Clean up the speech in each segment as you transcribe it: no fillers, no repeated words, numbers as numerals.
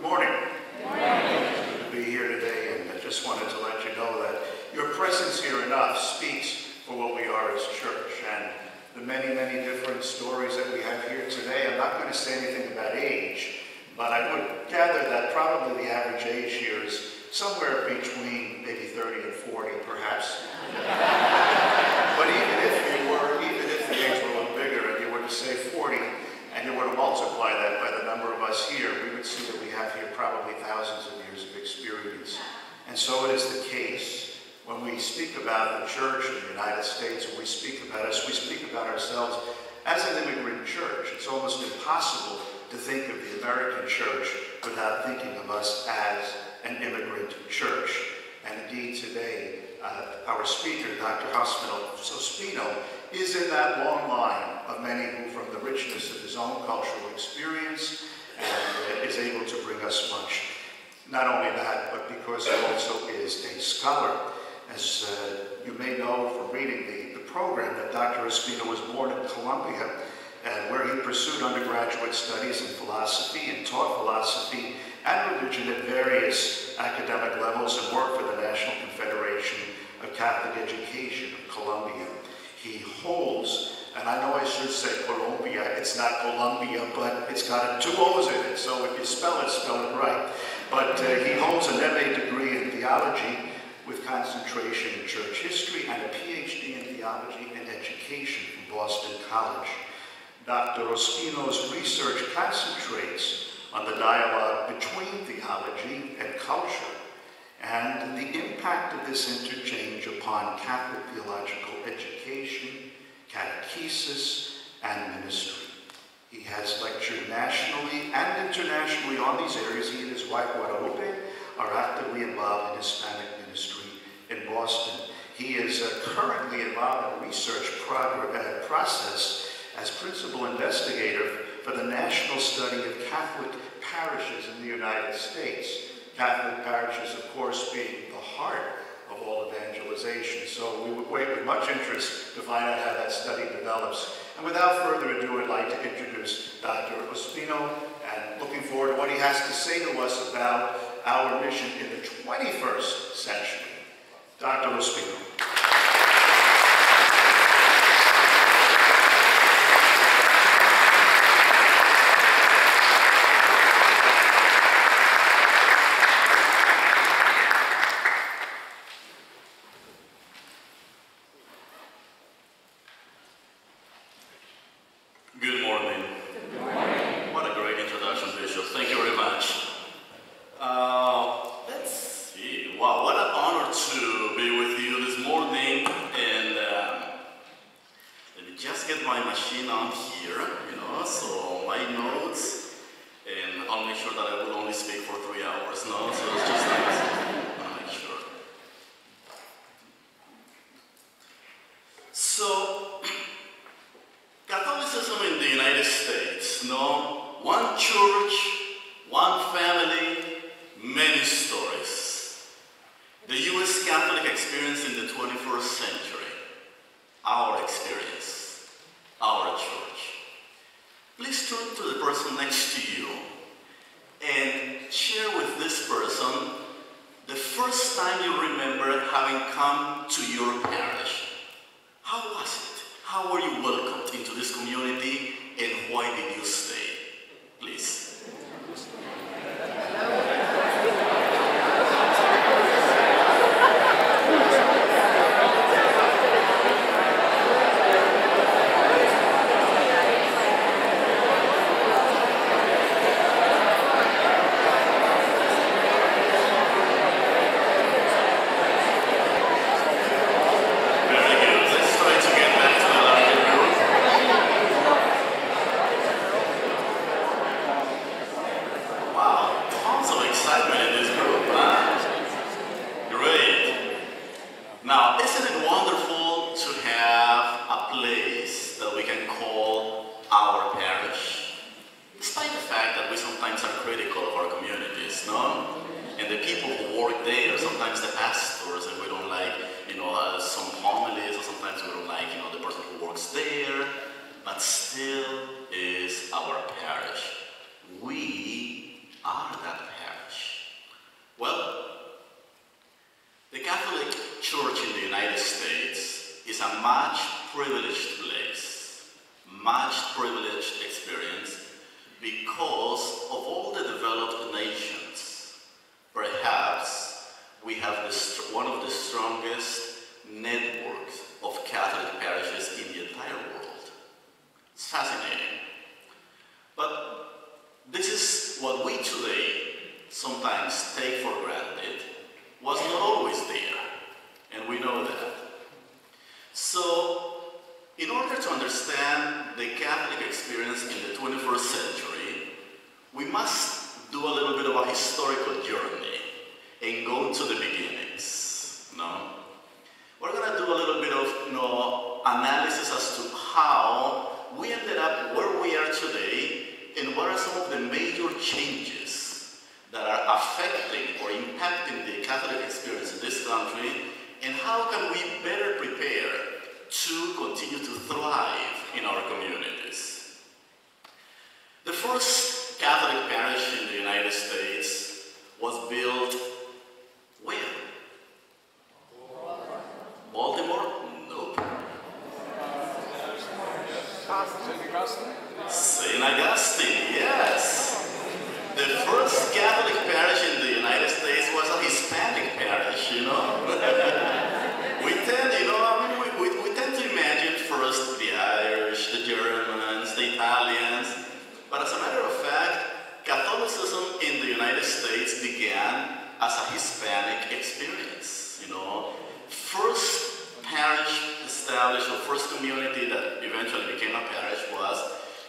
morning. Good morning. It's good to be here today, and I just wanted to let you know that your presence here enough speaks for what we are as church, and the many, many different stories that we have here today. I'm not going to say anything about age, but I would gather that probably the average age here is somewhere between maybe 30 and 40, perhaps. But even if the age were a little bigger, and you were to say 40, and you were to multiply that by the number of us here, we would see that we have here probably thousands of years of experience. And so it is the case when we speak about the church in the United States, when we speak about us, we speak about ourselves as an immigrant church. It's almost impossible to think of the American church without thinking of us as an immigrant church. And indeed today, our speaker, Dr. Hosffman Ospino, is in that long line of many who, from the richness of his own cultural experience, and is able to bring us much. Not only that, but because he also is a scholar. As you may know from reading the program, that Dr. Ospino was born in Columbia, where he pursued undergraduate studies in philosophy and taught philosophy and religion at various academic levels and worked for the National Confederation of Catholic Education of Columbia. He holds, and I know I should say Columbia, it's not Columbia, but it's got 2 O's in it, so if you spell it right. But he holds an M.ED degree in theology with concentration in church history and a Ph.D. in theology and education from Boston College. Dr. Ospino's research concentrates on the dialogue between theology and culture and the impact of this interchange upon Catholic theological education, catechesis, and ministry. He has lectured nationally and internationally on these areas. He and his wife, Broderick, are actively involved in Hispanic ministry in Boston. He is currently involved in a research process as principal investigator for the National Study of Catholic Parishes in the United States. Catholic parishes, of course, being the heart of all evangelization. So we would wait with much interest to find out how that study develops. And without further ado, I'd like to introduce Dr. Ospino, and looking forward to what he has to say to us about our mission in the 21st century. Dr. Ospino. But still is our parish. We are that parish. much privileged experience because of all the developed nations. Perhaps we have one of the strongest networks of Catholic parishes in the entire world. It's fascinating. But this is what we today sometimes take for granted, was not always there, and we know that. So, in order to understand the Catholic experience in the 21st century, we must do a little bit of a historical journey and go to the beginnings. We're going to do a little bit of analysis as to how we ended up where we are today and what are some of the major changes that are affecting or impacting the Catholic experience in this country, and how can we better prepare to continue to thrive in our communities. The first Catholic parish in the United States was built when? Baltimore? Nope. St. Augustine, yes. The first Catholic parish in the United States was a Hispanic parish, We tend, we tend to imagine first the Irish, the Germans, the Italians, but as a matter of fact, Catholicism in the United States began as a Hispanic experience, First parish established, or first community that eventually became a parish was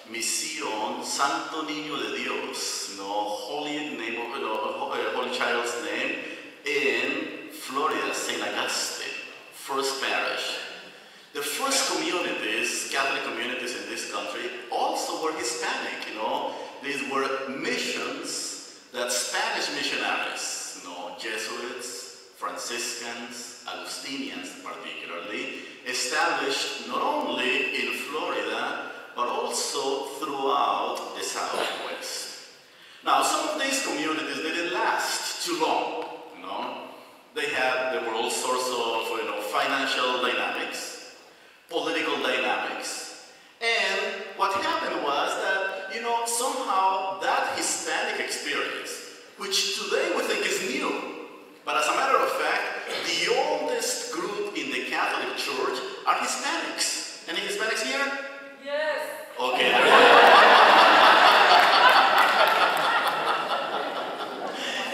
Misión Santo Niño de Dios, holy name of Holy Child's name, in Florida, St. Augustine, first parish. The first communities, Catholic communities in this country, also were Hispanic. These were missions that Spanish missionaries, Jesuits, Franciscans, Augustinians particularly, established not only in Florida, but also throughout the Southwest. Now, some of these communities didn't last too long, There were all sorts of, financial dynamics, political dynamics, and what happened was that, somehow that Hispanic experience, which today we think is new, but as a matter of fact, the oldest group in the Catholic Church are Hispanics. Any Hispanics here? Yes. Okay, there you go.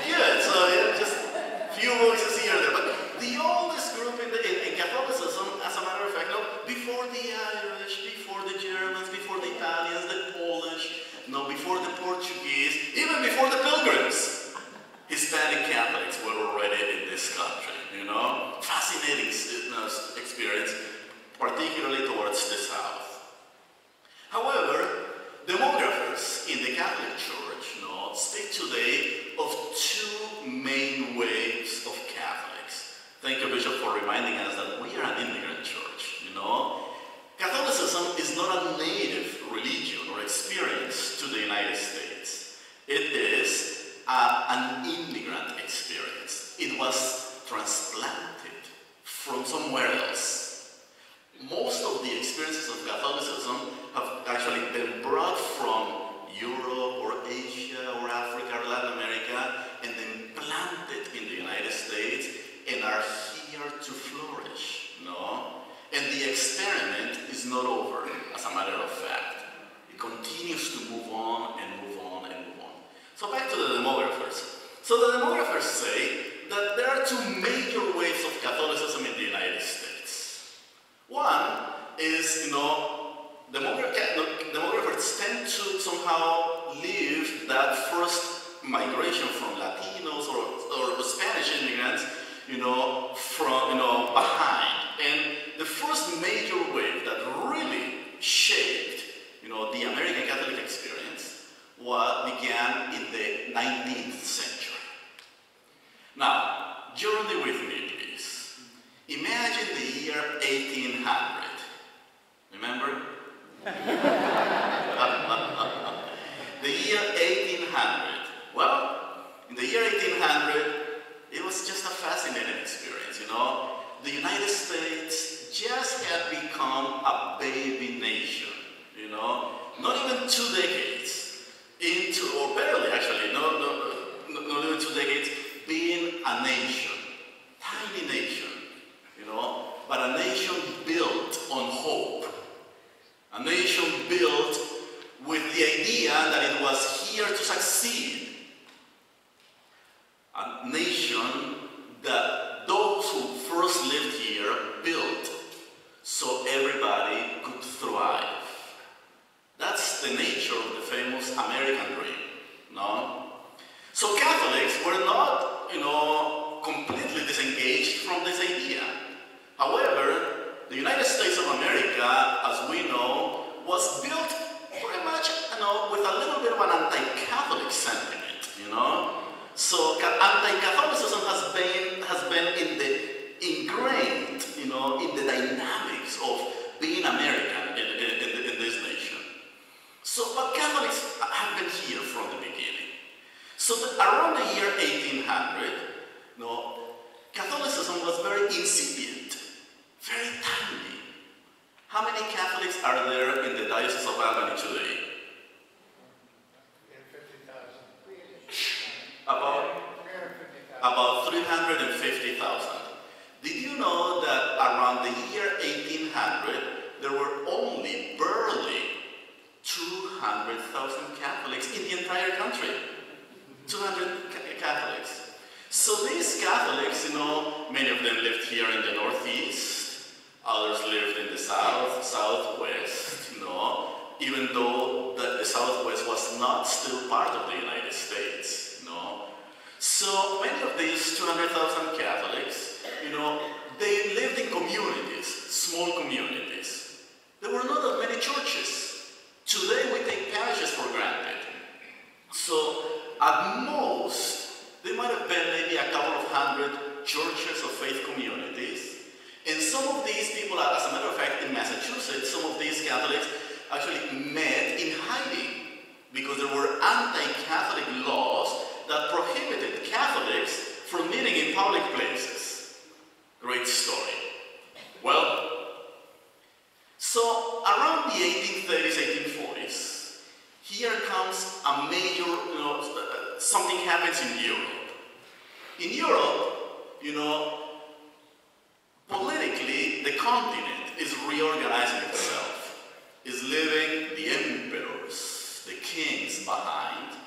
Good, so just a few voices here and there. But the oldest group in Catholicism, as a matter of fact, before the Irish, before the Germans, before the Italians, the Polish, before the Portuguese, even before the Pilgrims, Hispanic Catholics were already in this country, Fascinating experience, particularly towards the South. However, demographers in the Catholic Church, speak today of two main waves of Catholics. Thank you, Bishop, for reminding us that we are an immigrant church, Catholicism is not a native religion or experience to the United States. It is an immigrant experience. It was transplanted from somewhere else. Most of the experiences of Catholicism have actually been brought from Europe or Asia or Africa or Latin America and then planted in the United States and are here to flourish, And the experiment is not over, as a matter of fact. It continues to move on and move on and move on. So back to the demographers. So the demographers say that there are two major waves of Catholicism in the United States. One is, demographers tend to somehow leave that first migration from Latinos or Spanish immigrants, behind. And the first major wave that really shaped, the American Catholic experience began in the 19th century. Now, journey with me, please. Imagine the year 1800. Remember? The year 1800. Well, in the year 1800, it was just a fascinating experience, The United idea that it was here to succeed. A nation that those who first lived here built so everybody could thrive. That's the nature of the famous American dream, no? So Catholics were not, completely disengaged from this idea. However, the United States of America, as we know, was built pretty much, with a little bit of an anti-Catholic sentiment, So anti-Catholicism has been ingrained, in the dynamics of being American in this nation. So, but Catholics have been here from the beginning. So around the year 1800, Catholicism was very incipient, very tiny. How many Catholics are there in the Diocese of Albany today? About 350,000. Did you know that around the year 1800, there were only barely 200,000 Catholics in the entire country? 200 Catholics. So these Catholics, many of them lived here in the Northeast, others lived in the South, Southwest, even though the Southwest was not still part of the United States, So many of these 200,000 Catholics, they lived in communities, small communities. There were not that many churches. Today we take parishes for granted. So at most, there might have been maybe a couple of hundred churches or faith communities. And some of these people, as a matter of fact, in Massachusetts, some of these Catholics actually met in hiding because there were anti-Catholic laws that prohibited Catholics from meeting in public places. Great story. Well, so around the 1830s, 1840s, here comes a major, something happens in Europe. In Europe, politically, the continent is reorganizing itself, is leaving the emperors, the kings behind,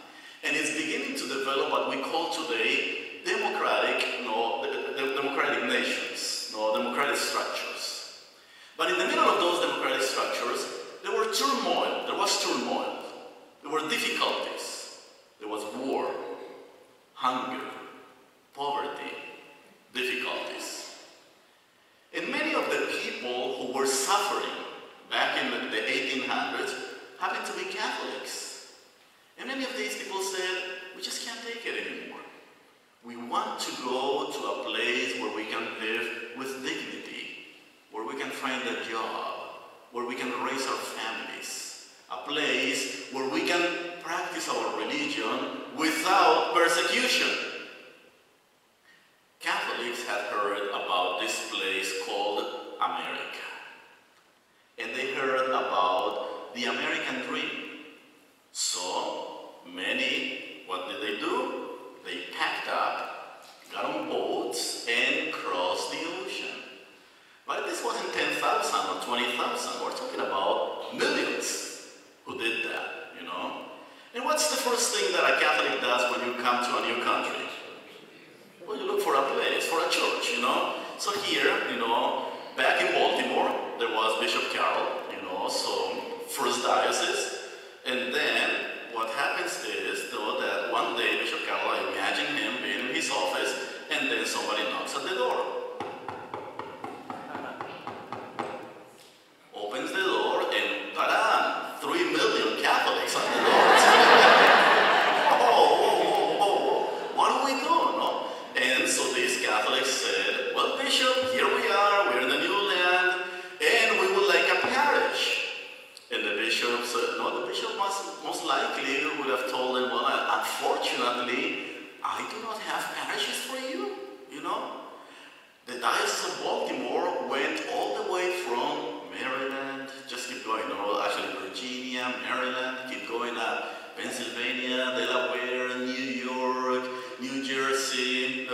and it's beginning to develop what we call today democratic nations, democratic structures. But in the middle of those democratic structures, there was turmoil, there were difficulties, there was war, hunger, poverty, difficulties. And many of the people who were suffering back in the 1800s happened to be Catholics. And many of these people said, we just can't take it anymore. We want to go to a place where we can live with dignity, where we can find a job, where we can raise our families, a place where we can practice our religion without persecution. Catholics had heard about this place called America. And they heard about the American dream. So many, what did they do? They packed up, got on boats, and crossed the ocean. But this wasn't 10,000 or 20,000. We're talking about millions who did that, And what's the first thing that a Catholic does when you come to a new country? Well, you look for a place, for a church, So here, back in Baltimore, there was Bishop Carroll, so first diocese. And then what happens is, though, that one day Bishop Carroll, I imagine him being in his office, and then somebody knocks at the door. Opens the door, and ta-da! 3 million Catholics at the door. What do we do, And so these Catholics said, well, Bishop, here we are, we're in the new land, and we would like a parish. And the bishop said, no, the bishop most likely would have told them, well, unfortunately, I do not have parishes for you, The Diocese of Baltimore went all the way from Maryland, just keep going, actually Virginia, Maryland, keep going up, Pennsylvania, Delaware, New York, New Jersey,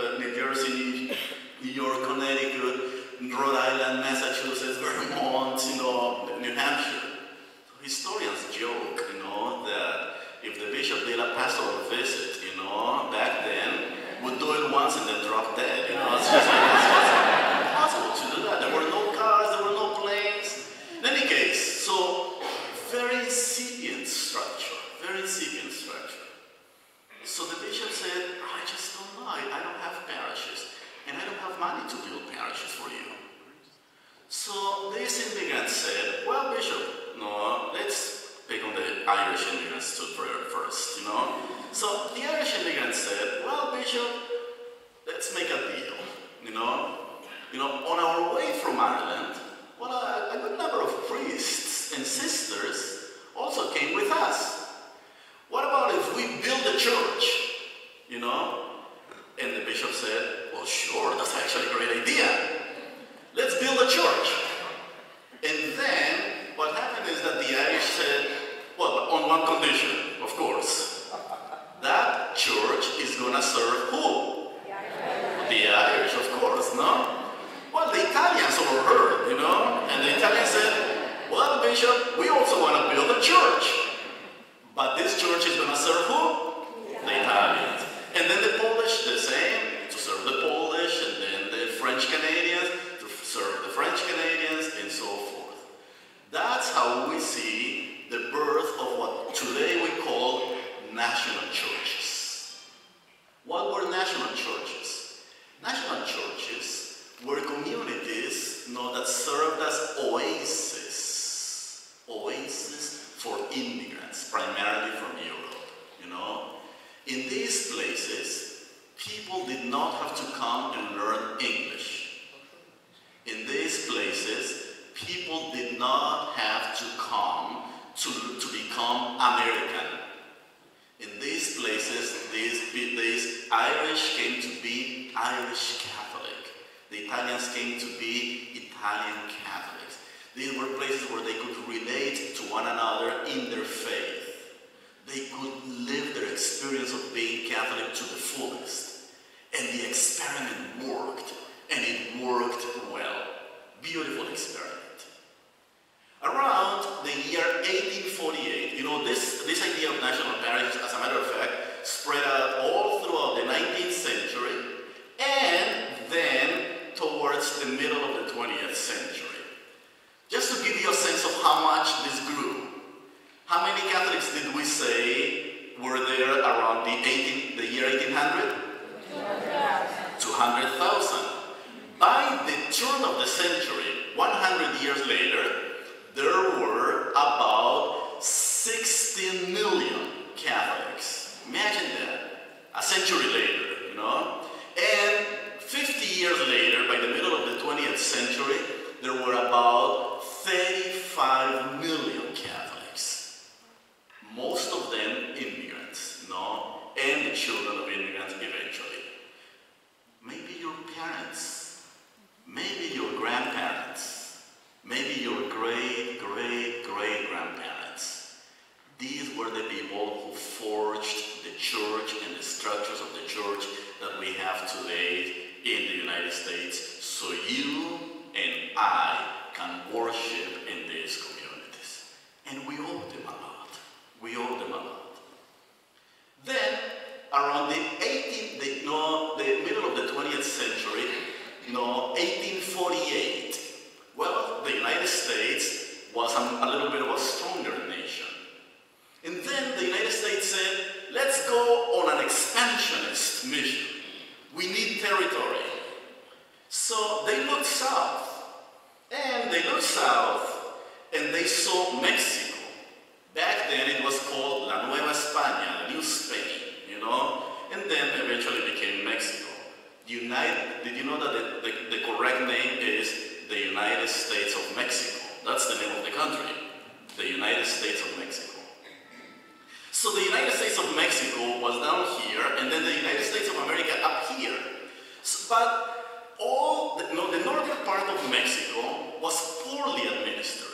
New York, Connecticut, Rhode Island, Massachusetts, Vermont, New Hampshire. So historians joke, that if the bishop did a pastoral visit, you know, back then, would do it once and then drop dead, you know. It's just impossible to do that. There were no cars, there were no planes. In any case, so very incipient structure, very incipient structure. So the bishop said, I just don't know, I don't have parishes, and I don't have money to build parishes for you. So this immigrant said, well, Bishop, no, let's pick on the Irish immigrants to prayer first, you know. So the Irish immigrant said, well, Bishop, let's make a deal, you know. On our way from Ireland, well, a good number of priests and sisters also came with us. What about if we build a church, you know? And the bishop said, well, sure, that's actually a great idea. Let's build a church. And then what happened is that the Irish said, well, on one condition, of course. That church is going to serve who? The Irish, of course, no? Well, the Italians overheard, you know? And the Italians said, well, Bishop, we also want to build a church. But this church is going to serve who? The Italians. And then the Polish, the same, to serve the Polish, and then the French Canadians, to serve the French Canadians, and so forth. That's how we see the birth of what today we call national churches. What were national churches? National churches were communities, that served as oases for immigrants, primarily from Europe, you know. In these places, people did not have to come and learn English. In these places, people did not have to come to become American. In these places, these Irish came to be Irish Catholic. The Italians came to be Italian Catholics. These were places where they could relate to one another in their faith. They could live their experience of being Catholic to the fullest. And the experiment worked, and it worked well. Beautiful experiment. Around the year 1848, this idea of national parishes, as a matter of fact, spread out all throughout the 19th century, and then towards the middle of the 20th century. Just to give you a sense of how much this grew. How many Catholics did we say were there around the year 1800? 200,000. By the turn of the century, 100 years later, there were about 16 million Catholics. Imagine that. A century later, you know? And 50 years later, by the middle of the 20th century, there were about 35 million Catholics. Most of them immigrants, and the children of immigrants eventually. Maybe your parents, maybe your grandparents, maybe your great-great-great-grandparents. These were the people who forged the church and the structures of the church that we have today in the United States, so you and I can worship in these communities. And we owe them a lot. We owe them a lot. Then, around the middle of the 20th century, 1848, well, the United States was a little bit of a stronger nation. And then the United States said, let's go on an expansionist mission. We need territory. So they looked south. And they looked south, and they saw Mexico. Back then it was called La Nueva España, the New Spain, and then eventually became Mexico. Did you know that the correct name is the United States of Mexico? That's the name of the country, the United States of Mexico. So the United States of Mexico was down here, and then the United States of America up here. But the northern part of Mexico was poorly administered.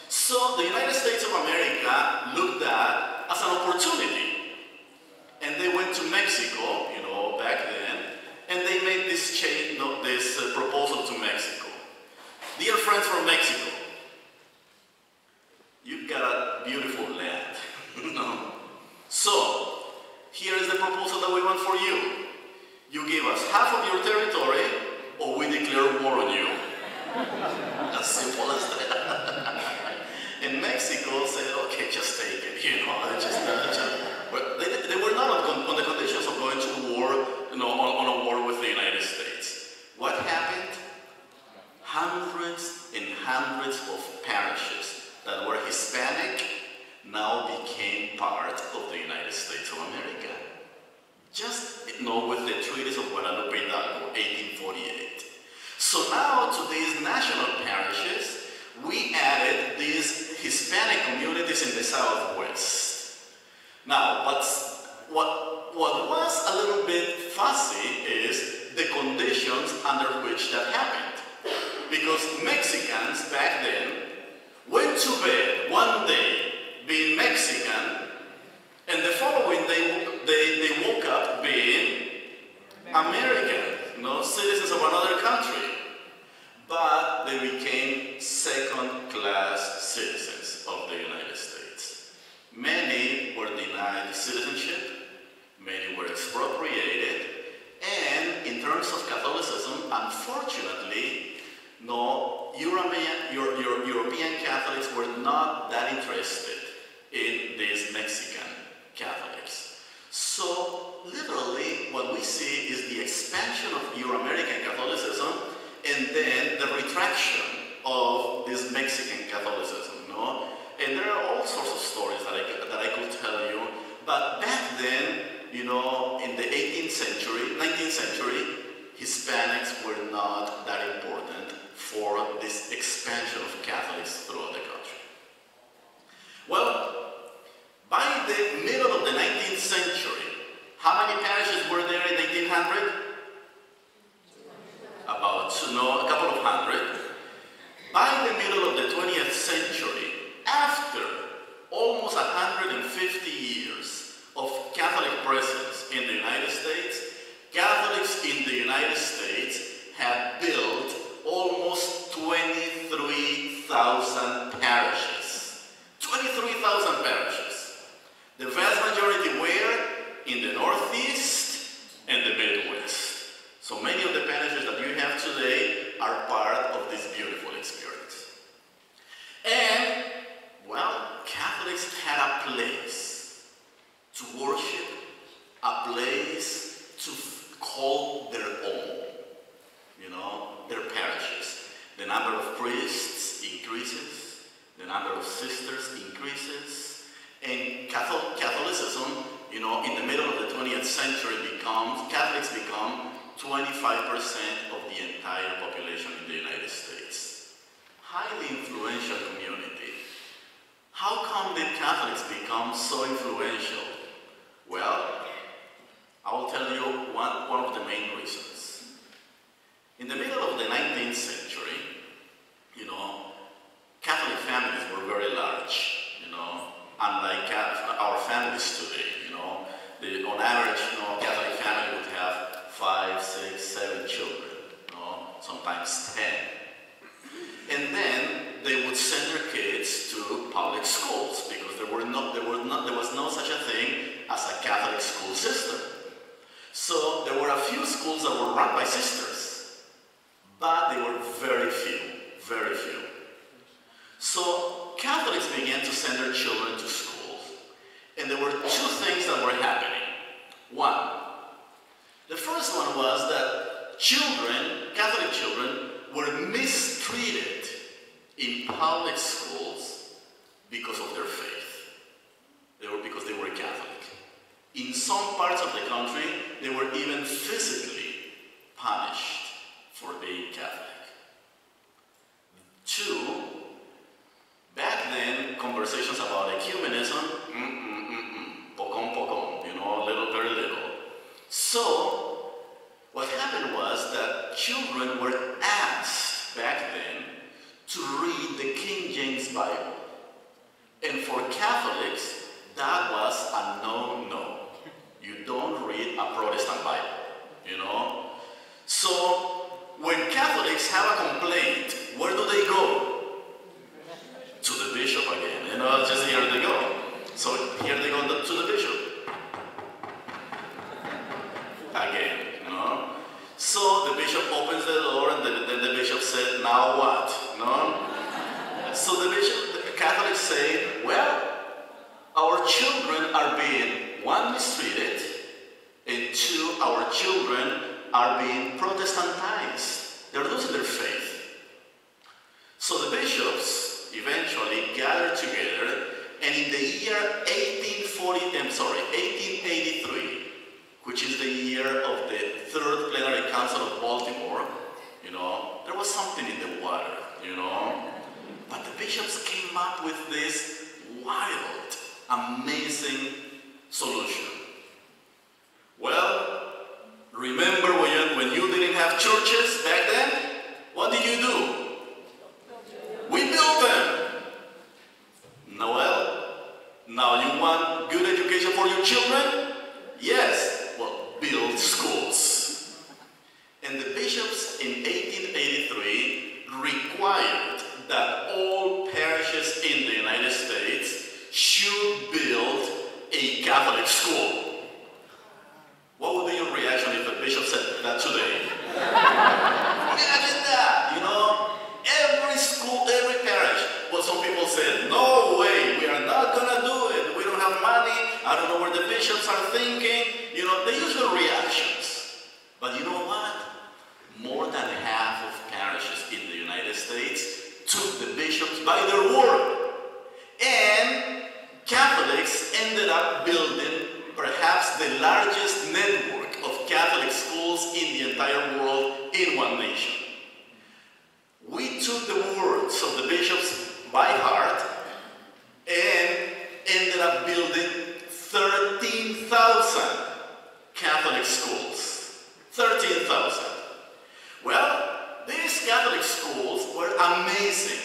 So the United States of America looked at as an opportunity. And they went to Mexico, back then, and they made this proposal to Mexico. Dear friends from Mexico, you've got want for you. You give us half of your territory, or we declare war on you. As simple as that. And Mexico said, okay, just take it, you know. But they were not on the conditions of going to war, you know, on a war with the United States. What happened? Hundreds and hundreds of parishes that were Hispanic now became part of the United States of America. Just, you know, with the Treaties of Guadalupe Hidalgo, 1848. So now to these national parishes, we added these Hispanic communities in the Southwest. Now, what was a little bit fussy is the conditions under which that happened. Because Mexicans back then went to bed one day being Mexican, and the following day they woke up being American, you know, citizens of another country. But they became second-class citizens of the United States. Many were denied citizenship, many were expropriated, and in terms of Catholicism, unfortunately, no, European Catholics were not that interested in these Mexican Catholics. So, literally, what we see is the expansion of Euro-American Catholicism and then the retraction of this Mexican Catholicism, no? And there are all sorts of stories that I could tell you, but back then, you know, in the 19th century, Hispanics were not that important for this expansion of Catholics throughout the country. Well, by the middle of the 19th century, how many parishes were there in 1800? About, you know, a couple of hundred. By the middle of the 20th century, after almost 150 years of Catholic presence in the United States, Catholics in the United States had built almost 23,000 parishes. 23,000 parishes. The vast majority were in the Northeast and the Midwest. So many of the parishes that you have today are part of this beautiful experience. And, well, Catholics had a place to worship, a place to call their own, you know, their parishes. The number of priests increases, the number of sisters increases, and Catholicism, you know, in the middle of the 20th century Catholics become 25% of the entire population in the United States. Highly influential community. How come did Catholics become so influential? Well, I will tell you one of the main reasons. In the middle of the 19th century, you know, Catholic families were very large, you know, unlike our families today, you know. On average, you know, a Catholic family would have 5, 6, 7 children, you know, sometimes 10. And then they would send their kids to public schools because there was no such a thing as a Catholic school system. So there were a few schools that were run by sisters, but they were very few, very few. So Catholics began to send their children to schools, and there were two things that were happening. One, the first one was that Catholic children, were mistreated in public schools because of their faith. Because they were Catholic. In some parts of the country, they were even physically punished for being Catholic. Two, back then, conversations about ecumenism, pocón, you know, very little. So, what happened was that children were asked back then to read the King James Bible. And for Catholics, that was a no-no. You don't read a Protestant Bible, you know? So, when Catholics have a complaint, where do they go? To the bishop again, you know, just here they go. So, here they go to the bishop. So the bishop opens the door, and then the bishop said, now what? No? So the Catholics say, well, our children are being, one, mistreated, and two, our children are being Protestantized. They're losing their faith. So the bishops eventually gathered together, and in the year 1883, which is the year of the Third Plenary Council of Baltimore, there was something in the water, But the bishops came up with this wild, amazing solution. Well, remember when you didn't have churches back then? What did you do? We built them. Well, now you want good education for your children? Yes. Well, build schools. And the bishops in 1883 required that all parishes in the United States should build a Catholic school. What would be your reaction if the bishop said that today? Imagine that, every school, every parish. Well, some people said, no way, we are not gonna do it. We don't have money. I don't know where the bishops are thinking. The usual reactions. But you know what? More than half of parishes in the United States took the bishops by their word. And Catholics ended up building perhaps the largest network of Catholic schools in the entire world in one nation. We took the words of the bishops by heart and ended up building 13,000 Catholic schools. 13,000. Well, these Catholic schools were amazing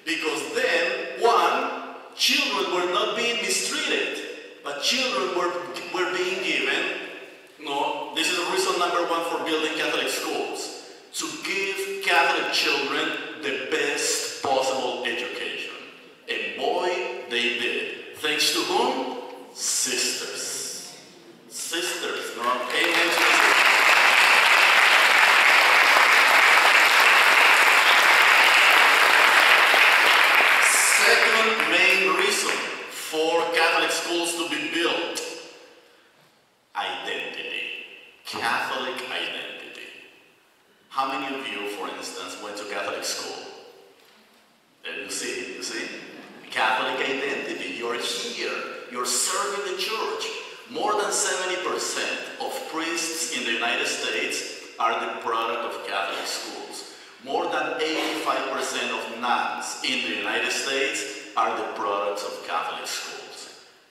because then, one, children were not being mistreated, but children were being given, this is reason number one for building Catholic schools, to give Catholic children the best possible education. And boy, they did. Thanks to whom? Sisters. Sisters, Amen to sisters. Second main reason for Catholic schools to be built: identity. Catholic identity. How many of you, for instance, went to Catholic school? You see? Catholic identity. You're here. You're serving the church. More than 70% of priests in the United States are the product of Catholic schools. More than 85% of nuns in the United States are the products of Catholic schools.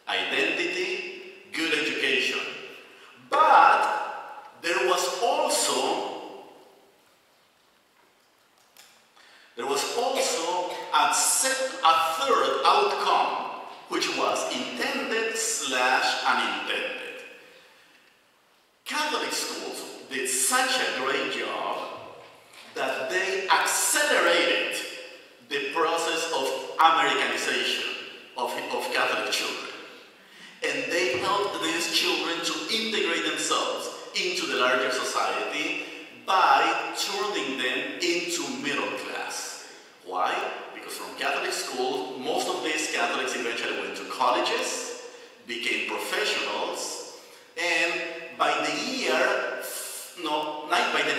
Identity, good education. But there was also a third outcome, which was intended/unintended. Catholic schools did such a great job that they accelerated the process of Americanization of Catholic children. And they helped these children to integrate themselves into the larger society by turning them into middle class. Why? Because from Catholic school, most of these Catholics eventually went to colleges, became professionals, and by the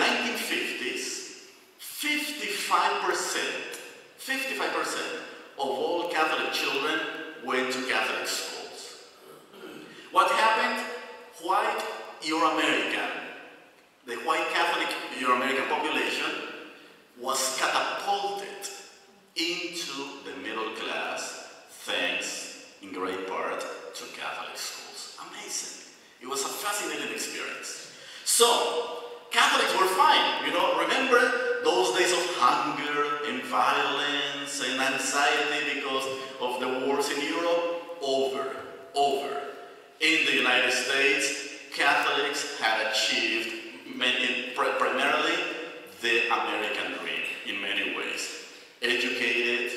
1950s, 55% of all Catholic children went to Catholic schools. What happened? White Euro-American, the white Catholic Euro-American population was catapulted into the middle class thanks, in great part, to Catholic schools. Amazing. It was a fascinating experience. So, Catholics were fine. Remember those days of hunger and violence and anxiety because of the wars in Europe? Over. In the United States, Catholics had achieved primarily the American dream in many ways. Educated,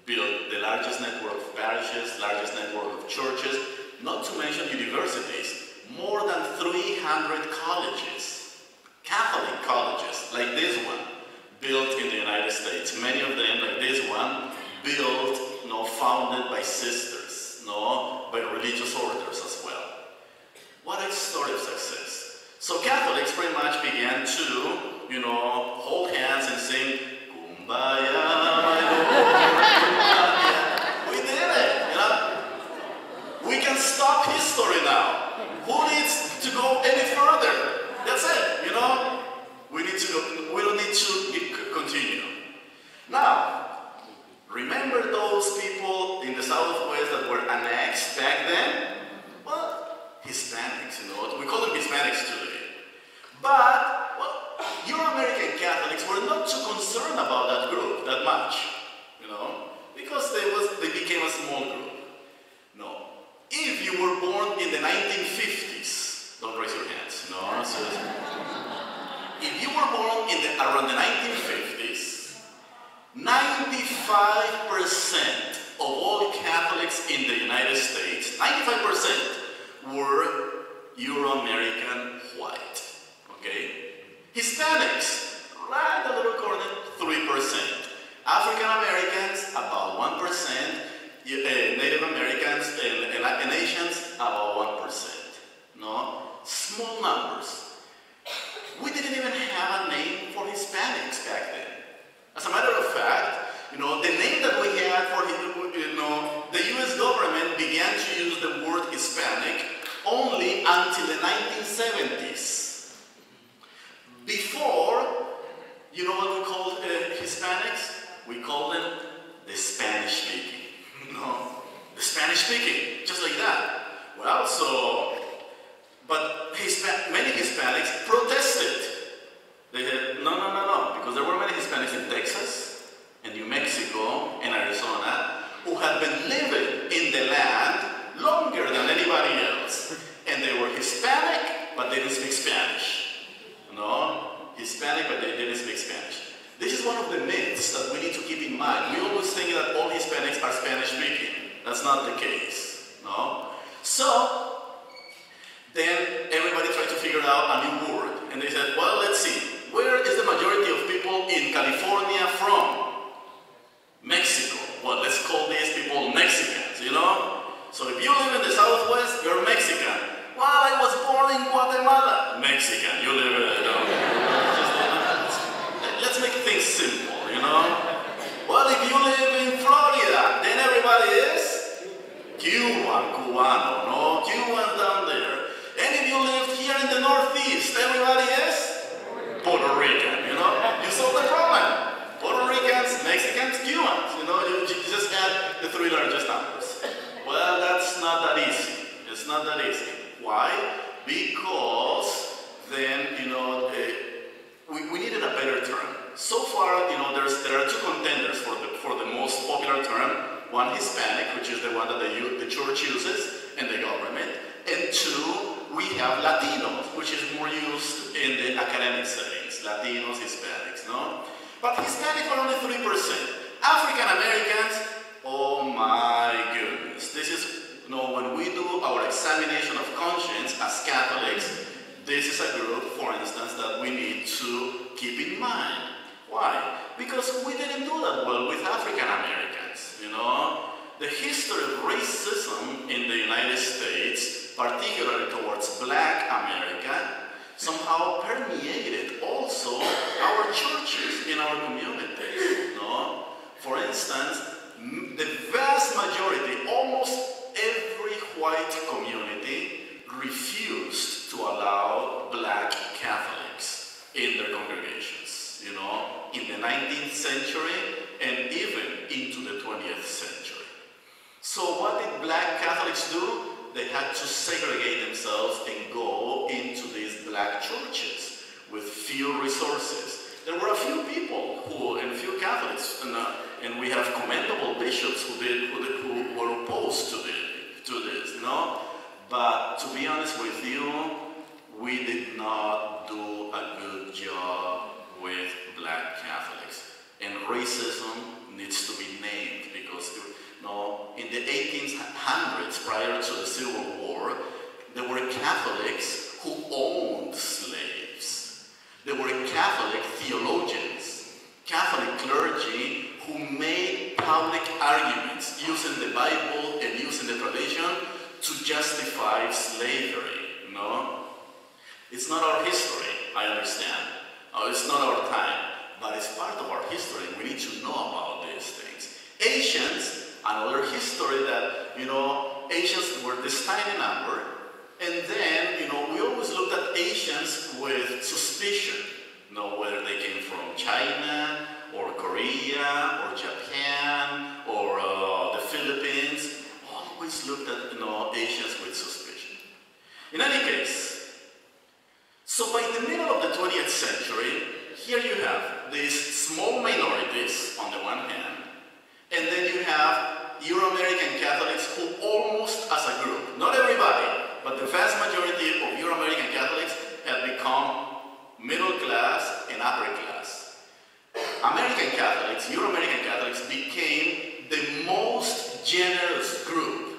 built the largest network of parishes, largest network of churches, not to mention universities. More than 300 colleges Catholic colleges, like this one, built in the United States. Many of them, like this one, built, founded by sisters, by religious orders as well. What a story of success. So Catholics pretty much began to, hold hands and sing, Kumbaya, my Lord, Kumbaya. We did it, We can stop history now. Who needs to go any further? That's it, We need to go, we don't need to continue. Now, remember those people in the Southwest that were annexed back then? Well, Hispanics, we call them Hispanics today. But, Euro-American Catholics were not too concerned about that group that much, because they became a small group. No. If you were born in the 1950s, don't raise your hands, if you were born around the 1950s, 95% of all Catholics in the United States, 95% were Euro-American white, okay? Hispanics, right a little corner, 3%. African Americans, about 1%. Native Americans and Asians, about 1%. Small numbers. We didn't even have a name for Hispanics back then. As a matter of fact, the name that we had for, the U.S. government began to use the word Hispanic only until the 1970s. Before, what we called Hispanics? We called them the Spanish-speaking. The Spanish-speaking, just like that. Well, but many Hispanics protested. They said, no, because there were many Hispanics in Texas, and New Mexico, and Arizona, who had been living in the land longer than anybody else. And they were Hispanic, but they didn't speak Spanish. Hispanic, but they didn't speak Spanish. This is one of the myths that we need to keep in mind. We always think that all Hispanics are Spanish-speaking. That's not the case, So, then everybody tried to figure out a new word. And they said, well, let's see. Where is the majority of people in California from? Mexico. Well, let's call these people Mexicans, So if you live in the Southwest, you're Mexican. Well, I was born in Guatemala. Mexican. You live in, Let's make things simple, Well, if you live in Florida, then everybody is Cuban, Cubano, Cubans down there. And if you lived here in the Northeast, everybody is Puerto Rican, You solved the problem. Puerto Ricans, Mexicans, Cubans, You just add the three largest numbers. Well, that's not that easy. It's not that easy. Why? Because then, we needed a better term. So far, there are two contenders for the most popular term. One, Hispanic, which is the one that the church uses and the government. And two, we have Latinos, which is more used in the academic settings. Latinos, Hispanics, But Hispanic were only 3%. African Americans, oh my goodness. This is, when we do our examination of conscience as Catholics, this is a group, for instance, that we need to keep in mind. Why? Because we didn't do that well with African Americans, The history of racism in the United States, particularly towards Black America, somehow permeated also our churches in our communities, For instance, the vast majority, almost every white community refused to allow Black Catholics in their congregations, in the 19th century and even into the 20th century. So what did Black Catholics do? They had to segregate themselves and go into these Black churches with few resources. There were a few people and a few Catholics, and we have commendable bishops who were opposed to this, But to be honest with you, we did not do a good job with Black Catholics. And racism needs to be named because, in the 1800s, prior to the Civil War, there were Catholics who owned slaves. There were Catholic theologians, Catholic clergy who made public arguments using the Bible and using the tradition to justify slavery, you know? It's not our history, I understand. It's not our time, but it's part of our history. We need to know about these things. Asians, another history that, you know, Asians were this tiny number, and then, you know, we always looked at Asians with suspicion, you know, whether they came from China, or Korea, or Japan, or the Philippines. Always looked at, you know, Asians with suspicion. In any case, so by the middle of the 20th century, here you have these small minorities on the one hand, and then you have Euro-American Catholics who almost as a group, not everybody, but the vast majority of Euro-American Catholics have become middle class and upper class. American Catholics, Euro-American Catholics became the most generous group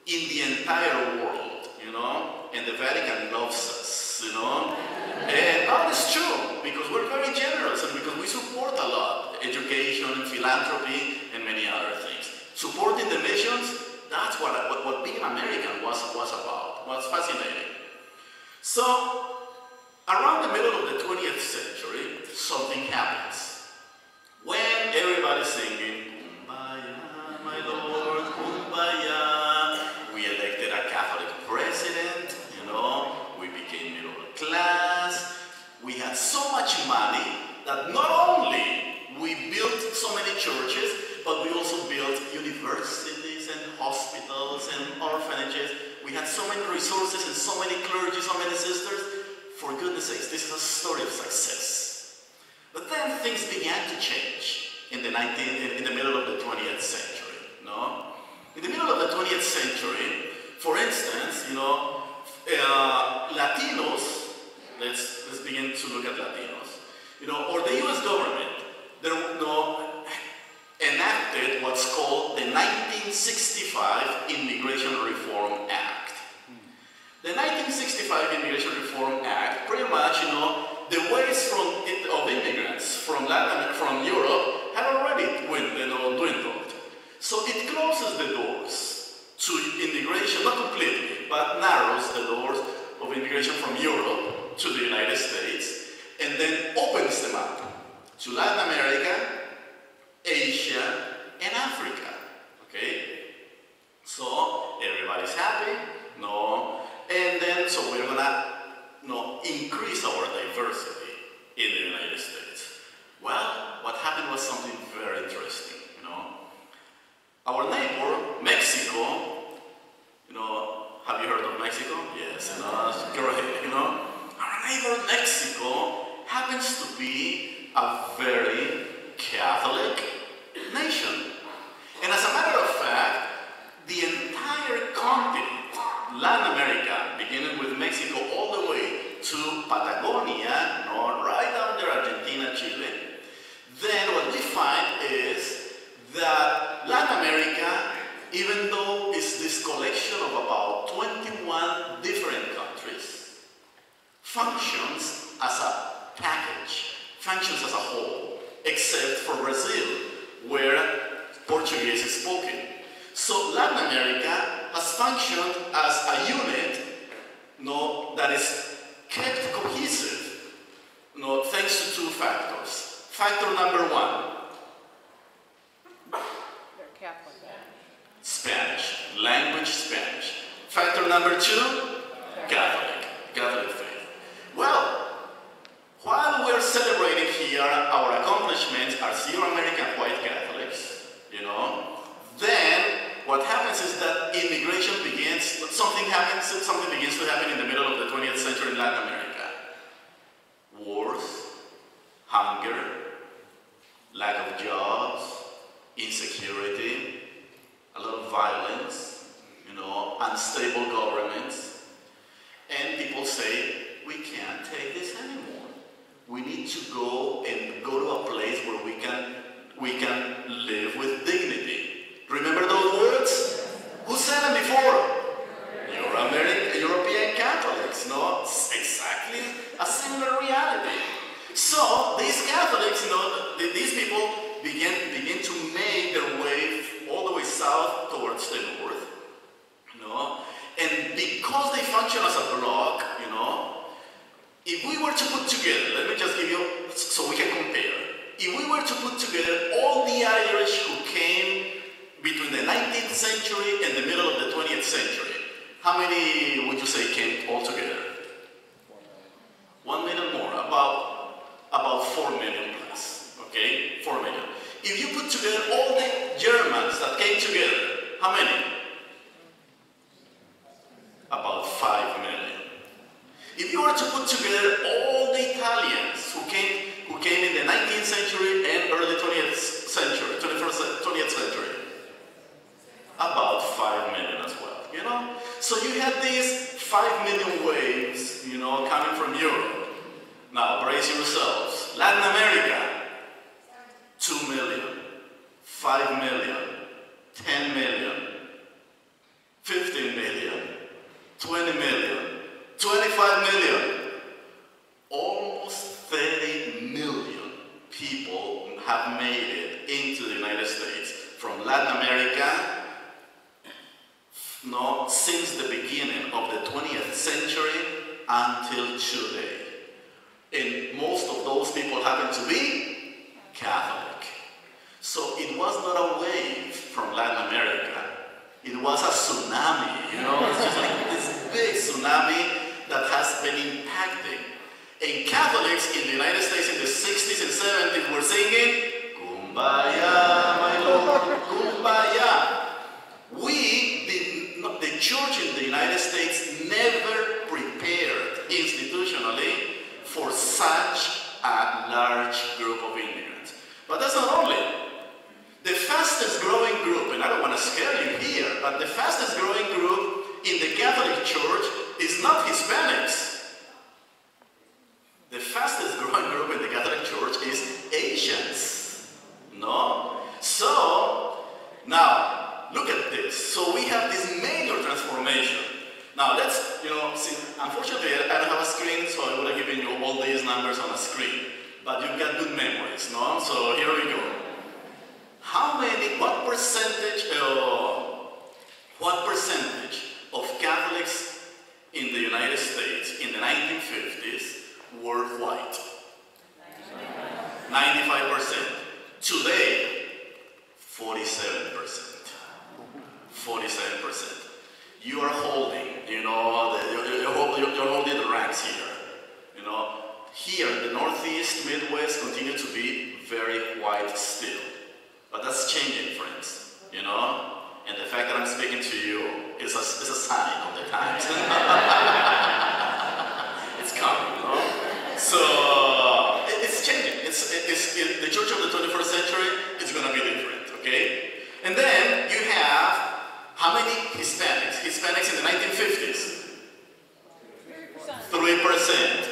in the entire world, you know, and the Vatican loves us, you know. And that is true, because we're very generous and because we support a lot, education, philanthropy, and many other things. Supporting the missions, that's what being American was about, was fascinating. So, around the middle of the 20th century, something happens. When everybody's singing, Kumbaya, my Lord, Kumbaya, we elected a Catholic president, you know, we became middle class, we had so much money that not only we built so many churches, but we also built universities and hospitals and orphanages. We had so many resources and so many clergy, so many sisters. For goodness sakes, this is a story of success. But then things began to change in the middle of the 20th century. No? In the middle of the 20th century, for instance, you know, Latinos, let's begin to look at Latinos, you know, or the U.S. government, enacted what's called the 1965 Immigration Reform Act. The 1965 Immigration Reform Act, pretty much, you know, the waves of immigrants from Europe had already dwindled. So it closes the doors to immigration, not completely, but narrows the doors of immigration from Europe to the United States, and then opens them up to Latin America, Asia, and Africa, okay? So, everybody's happy, no? And then, so we're gonna, increase our diversity in the United States. Well, what happened was something very interesting, you know? Our neighbor, Mexico, you know, have you heard of Mexico? Yes, you know, that's great, you know? Our neighbor, Mexico, happens to be a very Catholic nation. And as a matter of fact, the entire continent, Latin America, beginning with Mexico all the way to Patagonia, right down there, Argentina, Chile, then what we find is that Latin America, even though it's this collection of about 21 different countries, functions as a package, functions as a whole, except for Brazil, where Portuguese is spoken. So Latin America has functioned as a unit, that is kept cohesive, thanks to two factors. Factor number one, they're Catholic. Spanish, language Spanish. Factor number two, Catholic faith. Well, while we're celebrating here our accomplishments as Euro-American white Catholics, then what happens is that immigration begins, something begins to happen in the middle of the 20th century in Latin America. Wars, hunger, lack of jobs, insecurity, a lot of violence, unstable governments. And people say, we can't take this anymore. We need to go to a place where we can live with dignity. Remember those words? Who said them before? European Catholics, no? It's exactly a similar reality. function as a block, you know. If we were to put together, let me just give you, so we can compare. If we were to put together all the Irish who came between the 19th century and the middle of the 20th century, how many would you say came all together? 1 million more, about 4 million plus, okay? 4 million. If you put together all the Germans that came together, how many? About 5 million. If you were to put together all the Italians who came in the 19th century and early 20th century, 20th century, about 5 million as well, you know? So you had these 5 million waves, you know, coming from Europe. Now, brace yourselves. Latin America, 2 million, 5 million, 10 million, 15 million, 20 million, 25 million. Almost 30 million people have made it into the United States from Latin America, no, since the beginning of the 20th century until today. And most of those people happen to be Catholic. So it was not a wave from Latin America. It was a tsunami, you know? It's just like this big tsunami that has been impacting. And Catholics in the United States in the 60s and 70s were singing, Kumbaya, my Lord, Kumbaya. The church in the United States never prepared institutionally for such a large group of immigrants. But that's not only. The fastest growing group, and I don't want to scare you here, but the fastest growing group in the Catholic Church is not Hispanics. The fastest growing group in the Catholic Church is Asians. No? So, now, look at this. So we have this major transformation. Now let's, you know, see, unfortunately I don't have a screen, so I would have given you all these numbers on a screen. But you've got good memories, no? So here we go. What percentage of Catholics in the United States in the 1950s were white? 95%. Today, 47%. 47%. You are holding, you know, you're holding the ranks here. You know, here, the Northeast, Midwest continue to be very white still. But that's changing, friends, you know? And the fact that I'm speaking to you is a sign of the times. It's coming, you know? So, it's changing. The church of the 21st century is going to be different, okay? And then you have how many Hispanics? Hispanics in the 1950s? 3%.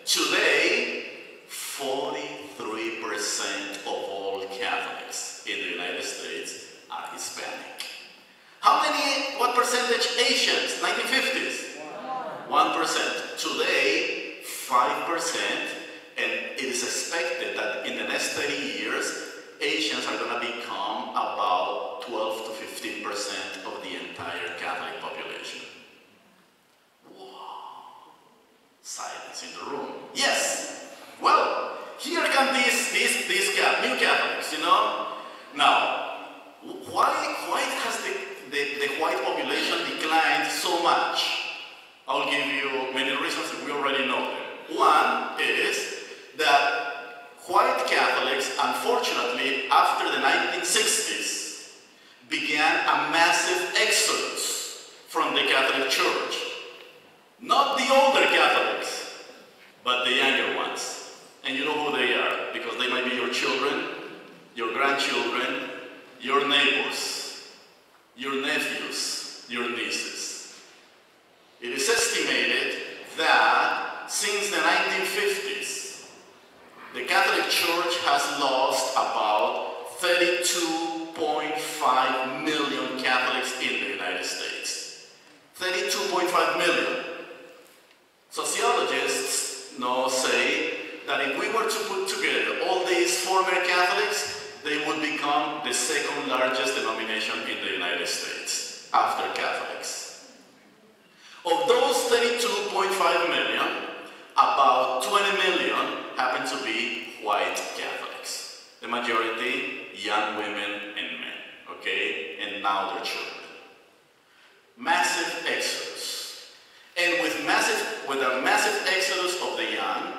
Today, 43% of all Catholics in the United States are Hispanic. What percentage Asians? 1950s? 1%. Today, 5%, and it is expected that in the next 30 years, Asians are going to become about 12 to 15% of the entire Catholic population. Wow. Silence in the room. Yes. Well, here come these new Catholics, you know. Now, why has the white population declined so much? I'll give you many reasons, we already know them. One is that white Catholics, unfortunately, after the 1960s, began a massive exodus from the Catholic Church. Not the older Catholics, but the younger ones. And you know who they are, because they might be your children, your grandchildren, your neighbors, your nephews, your nieces. It is estimated that since the 1950s, the Catholic Church has lost about 32.5 million Catholics in the United States. 32.5 million. Sociologists now say that if we were to put together all these former Catholics, they would become the second largest denomination in the United States after Catholics. Of those those 32.5 million, about 20 million happen to be white Catholics. The majority, young women and men, okay? And now their children. Massive exodus. And with a massive exodus of the young,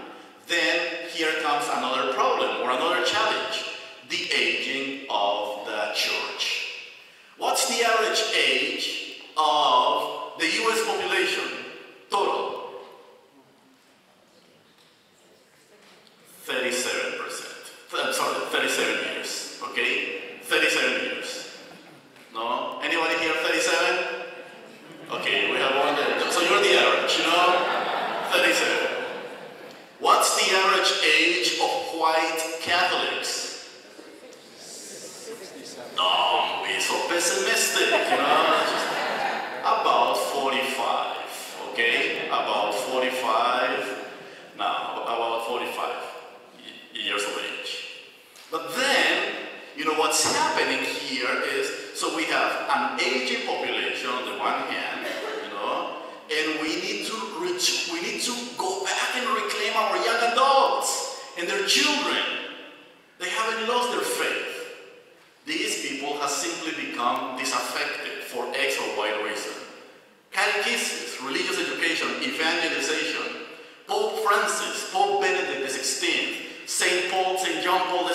then here comes another problem or another challenge, the aging of the church. What's the average age of the US population total? 37 years, okay? 37 years. No? Anybody here 37? Okay, we have one there. So you're the average, you know? 37. What's the average age of white Catholics? Don't be so pessimistic, you know? About 45, okay? About 45. Now, about 45 years of age. But then, you know, what's happening here is, so we have an aging population on the one hand, you know, and we need to go back and reclaim our young adults and their children. They haven't lost their faith. These people have simply become disaffected for X or Y reason. Catechesis, religious education, evangelization, Pope Francis, Pope Benedict XVI, St. Paul, St. John Paul II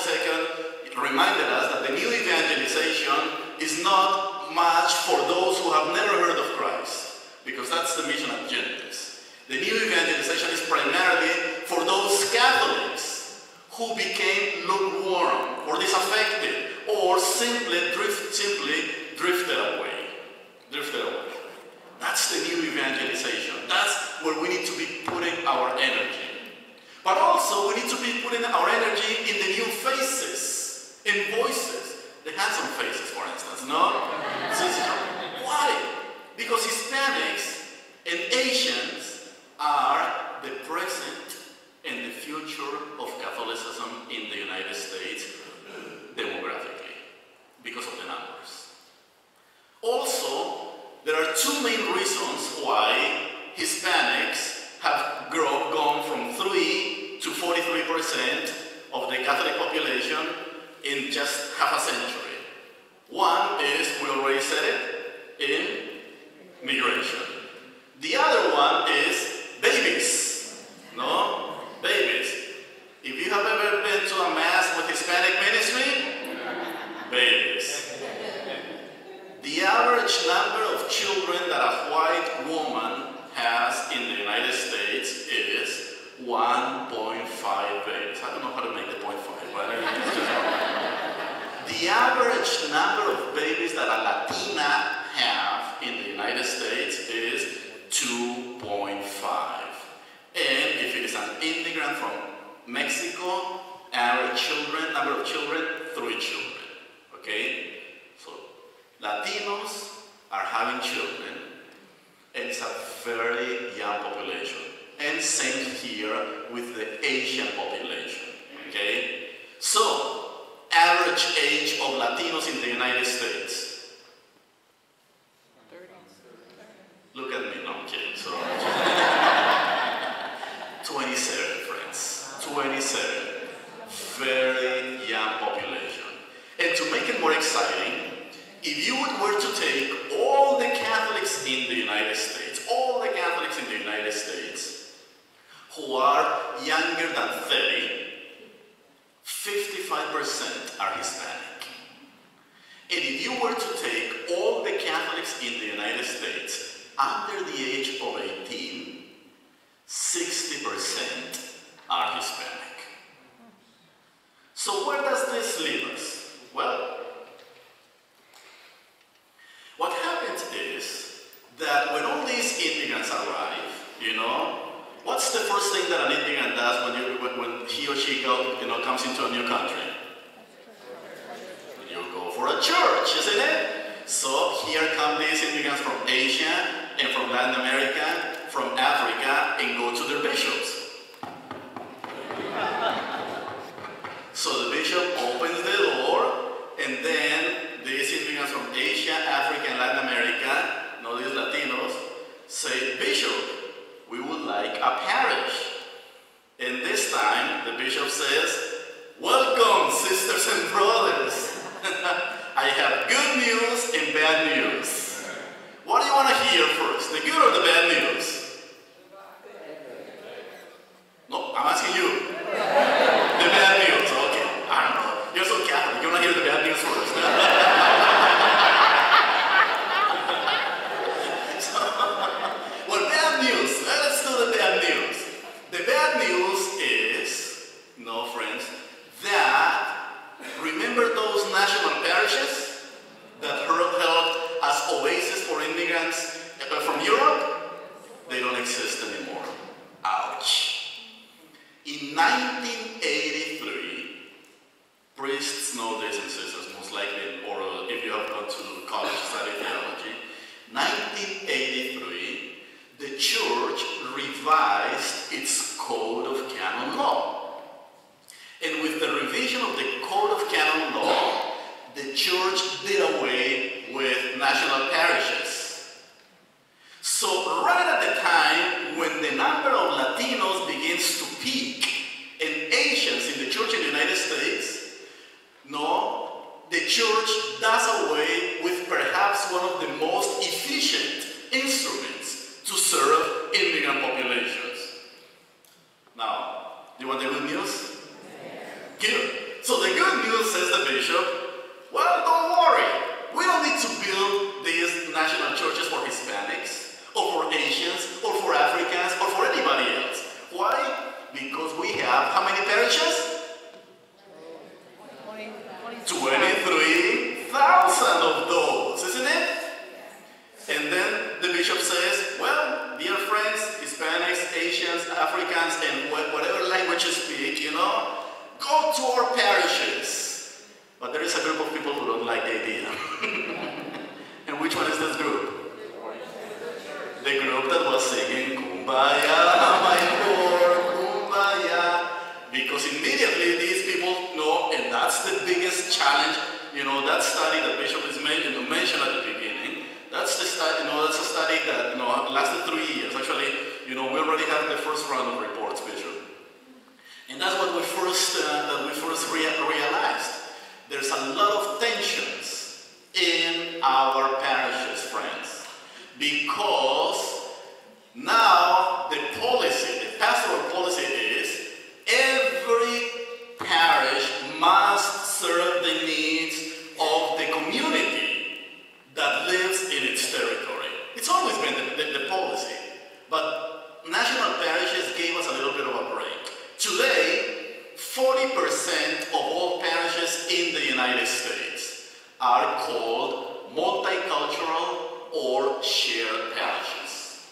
reminded us that the new evangelization is not much for those who have never heard of Christ, because that's the mission of Genesis. The new evangelization is primarily for those Catholics who became lukewarm or disaffected or simply drifted away. That's the new evangelization. That's where we need to be putting our energy. But also, we need to be putting our energy in the new faces, in voices. The handsome faces, for instance, no? Why? Because Hispanics and Asians are the present and the future of Catholicism in the United States demographically, because of the numbers. Also, there are two main reasons why Hispanics have gone from 3 to 43% of the Catholic population in just half a century. One is, we already said it, in migration. The other one is babies. No? Babies. If you have ever been to a mass with Hispanic ministry, babies. The average number of children that a white woman has in the United States is 1.5 babies. I don't know how to make the 0.5, but the average number of babies that a Latina have in the United States is 2.5. And if it is an immigrant from Mexico, average number of children, 3 children. Okay? So Latinos are having children, and it's a very young population. And same here with the Asian population. Okay? So, average age of Latinos in the United States. 30. Look at me, no, I'm kidding. So, 27, friends. 27. Very young population. And to make it more exciting, if you were to take all the Catholics in the United States, all the Catholics in the United States who are younger than 30, 55% are Hispanic. And if you were to take all the Catholics in the United States under the age of 18, 60% are Hispanic. So where does this leave us? Well, what happens is that when all these immigrants arrive, you know, what's the first thing that an immigrant does when he or she comes into a new country? You go for a church, isn't it? So here come these immigrants from Asia and from Latin America, from Africa, and go to their bishops. So the bishop opens the door, and then these immigrants from Asia, Africa, and Latin America, these Latinos, say, Bishop, Africans from Europe, they don't exist anymore. Ouch. In 1983, priests know this and sisters, most likely, or if you have gone to college to study theology, 1983, the church revised its code of canon law. And with the revision of the code of canon law, the church did away with national parishes. So right at the time when the number of Latinos begins to peak and Asians in the church in the United States, the church does away with perhaps one of the most efficient instruments to serve immigrant populations. Now, do you want the good news? Good. So the good news, says the bishop, well, don't worry. We don't need to build these national churches for Hispanics, or for Asians, or for Africans, or for anybody else. Why? Because we have how many parishes? 23,000 of those, isn't it? And then the bishop says, well, dear friends, Hispanics, Asians, Africans, and whatever language you speak, go to our parishes. But there is a group of people who don't like the idea. And which one is this group? The group that was singing Kumbaya, my Lord, Kumbaya. Because immediately these people know, and that's the biggest challenge, that study that Bishop is mentioned at the beginning, that's the study, that's a study that lasted 3 years. Actually, we already have the first round of reports, Bishop. And that's what we first realized. There's a lot of tensions in our parishes, friends, because now the pastoral policy is every parish must serve the needs of the community that lives in its territory. It's always been the policy, but national parishes gave us a little bit of a break. Today, 40% of all parishes in the United States are called multicultural or shared parishes.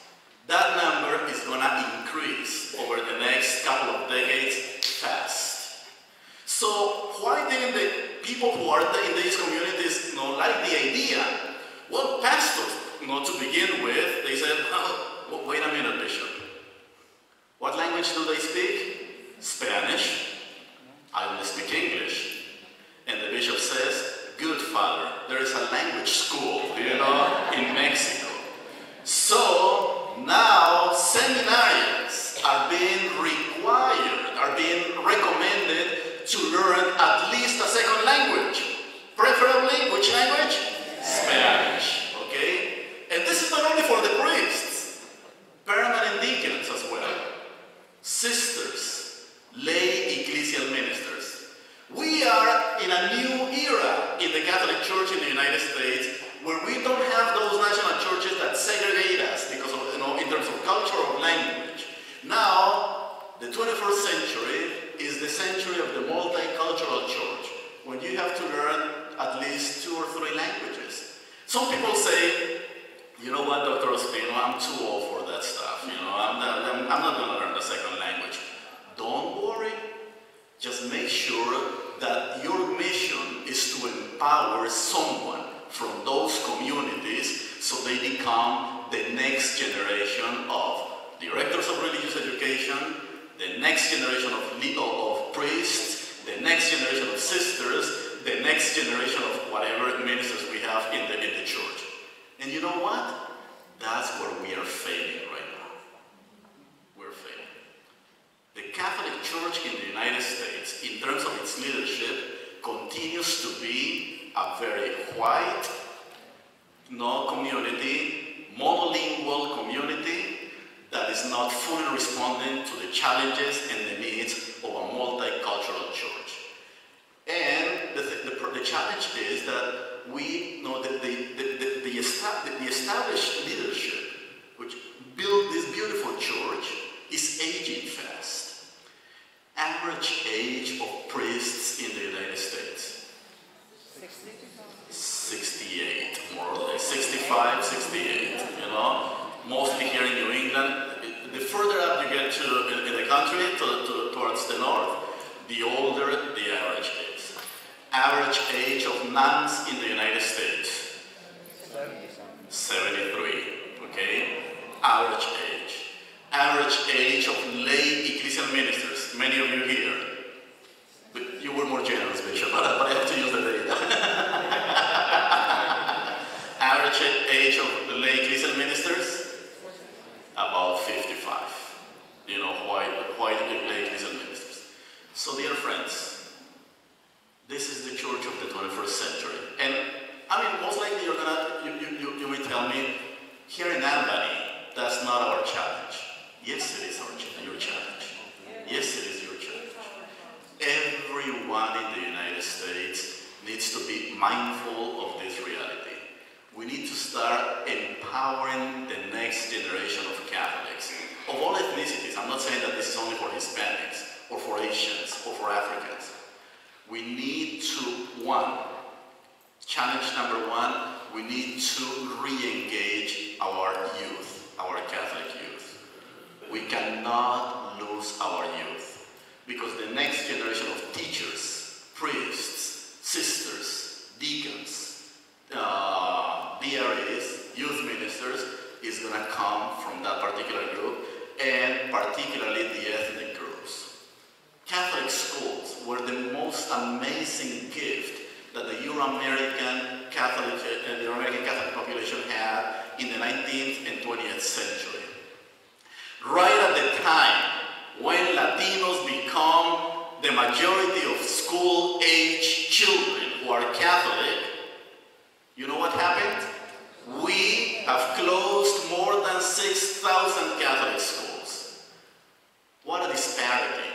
That number is going to increase over the next couple of decades fast. So why didn't the people who are in these communities like the idea? Well, pastors, to begin with, they said, oh, wait a minute, Bishop. What language do they speak? Spanish. I only speak English. And the bishop says, good, Father, there is a language school, in Mexico. So now seminarians are being recommended to learn at least a second language. Preferably, which language? Spanish, okay? And this is not only for the priests, permanent deacons as well, sisters, lay ecclesial ministers. We are in a new era in the Catholic Church in the United States where we don't have those national churches that segregate us because of, in terms of culture or language. Now, the 21st century is the century of the multicultural church, when you have to learn at least 2 or 3 languages. Some people say, you know what, Dr. Ospino, I'm too old for that stuff. I'm not going to learn the second language. Don't worry. Just make sure that your mission is to empower someone from those communities so they become the next generation of directors of religious education, the next generation of priests, the next generation of sisters, the next generation of whatever ministers we have in the church. And you know what? That's where we are failing right now. We're failing. The Catholic Church in the United States, in terms of its leadership, continues to be a very white, community, monolingual community that is not fully responding to the challenges and the needs of a multicultural church. And the challenge is that we know that the established leadership, which built this beautiful church, is aging fast. Average age of priests in the United States? 68, more or less. 65 65, 68, you know, mostly here in New England. The further up you get to in the country, towards the north, the older the average is. Average age of nuns in the United States, 73, okay? Average age. Average age of lay ecclesial ministers, many of you here. But you were more generous, Bishop, but I have to use the data. Average age of the lay ecclesial ministers, about 55. You know, white lay ecclesial ministers. So, dear friends, this is the church of the 21st century. And, I mean, most likely you may tell me, here in Albany, that's not our challenge. Yes, it is your challenge. Yes, it is your challenge. Everyone in the United States needs to be mindful of this reality. We need to start empowering the next generation of Catholics, of all ethnicities. I'm not saying that this is only for Hispanics, or for Asians, or for Africans. We need to, challenge number one, we need to re-engage our youth, our Catholic youth. We cannot lose our youth, because the next generation of teachers, priests, sisters, deacons, DREs, youth ministers, is going to come from that particular group, and particularly the ethnic groups. Catholic schools were the most amazing gift that the Euro-American Catholic population had in the 19th and 20th century. Right at the time when Latinos become the majority of school-age children who are Catholic, you know what happened? We have closed more than 6,000 Catholic schools. What a disparity.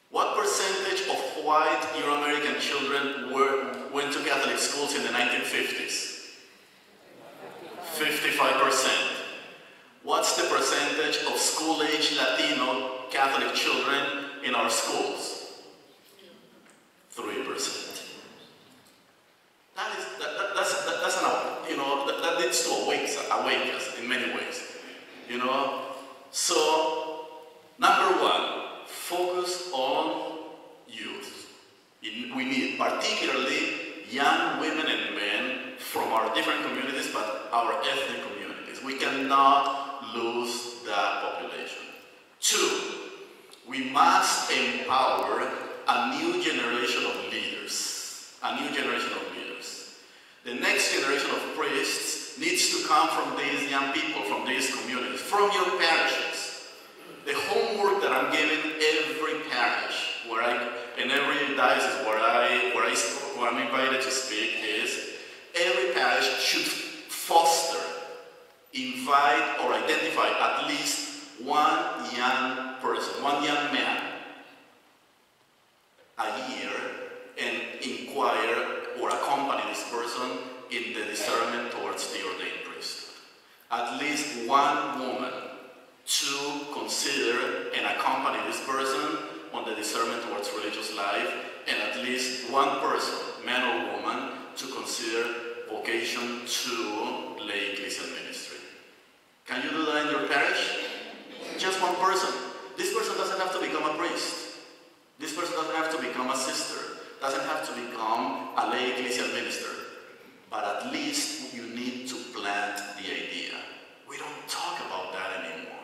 What percentage of white Euro-American children went to Catholic schools in the 1950s? 55%. What's the percentage of school-age Latino Catholic children in our schools? 3%. That leads to awake us in many ways. You know, so number one, focus on youth. We need particularly young women and men from our different communities, but our ethnic communities. We cannot lose that population. Two, we must empower a new generation of leaders. A new generation of leaders. The next generation of priests needs to come from these young people, from these communities, from your parishes. The homework that I'm giving every parish, in every diocese where I'm invited to speak, is every parish should foster, invite, or identify at least one young person, one young man a year, and inquire or accompany this person in the discernment towards the ordained priesthood. At least one woman to consider and accompany this person on the discernment towards religious life, and at least one person, man or woman, to consider vocation to lay ecclesial ministry. Can you do that in your parish? Just one person. This person doesn't have to become a priest. This person doesn't have to become a sister. Doesn't have to become a lay ecclesial minister. But at least you need to plant the idea. We don't talk about that anymore.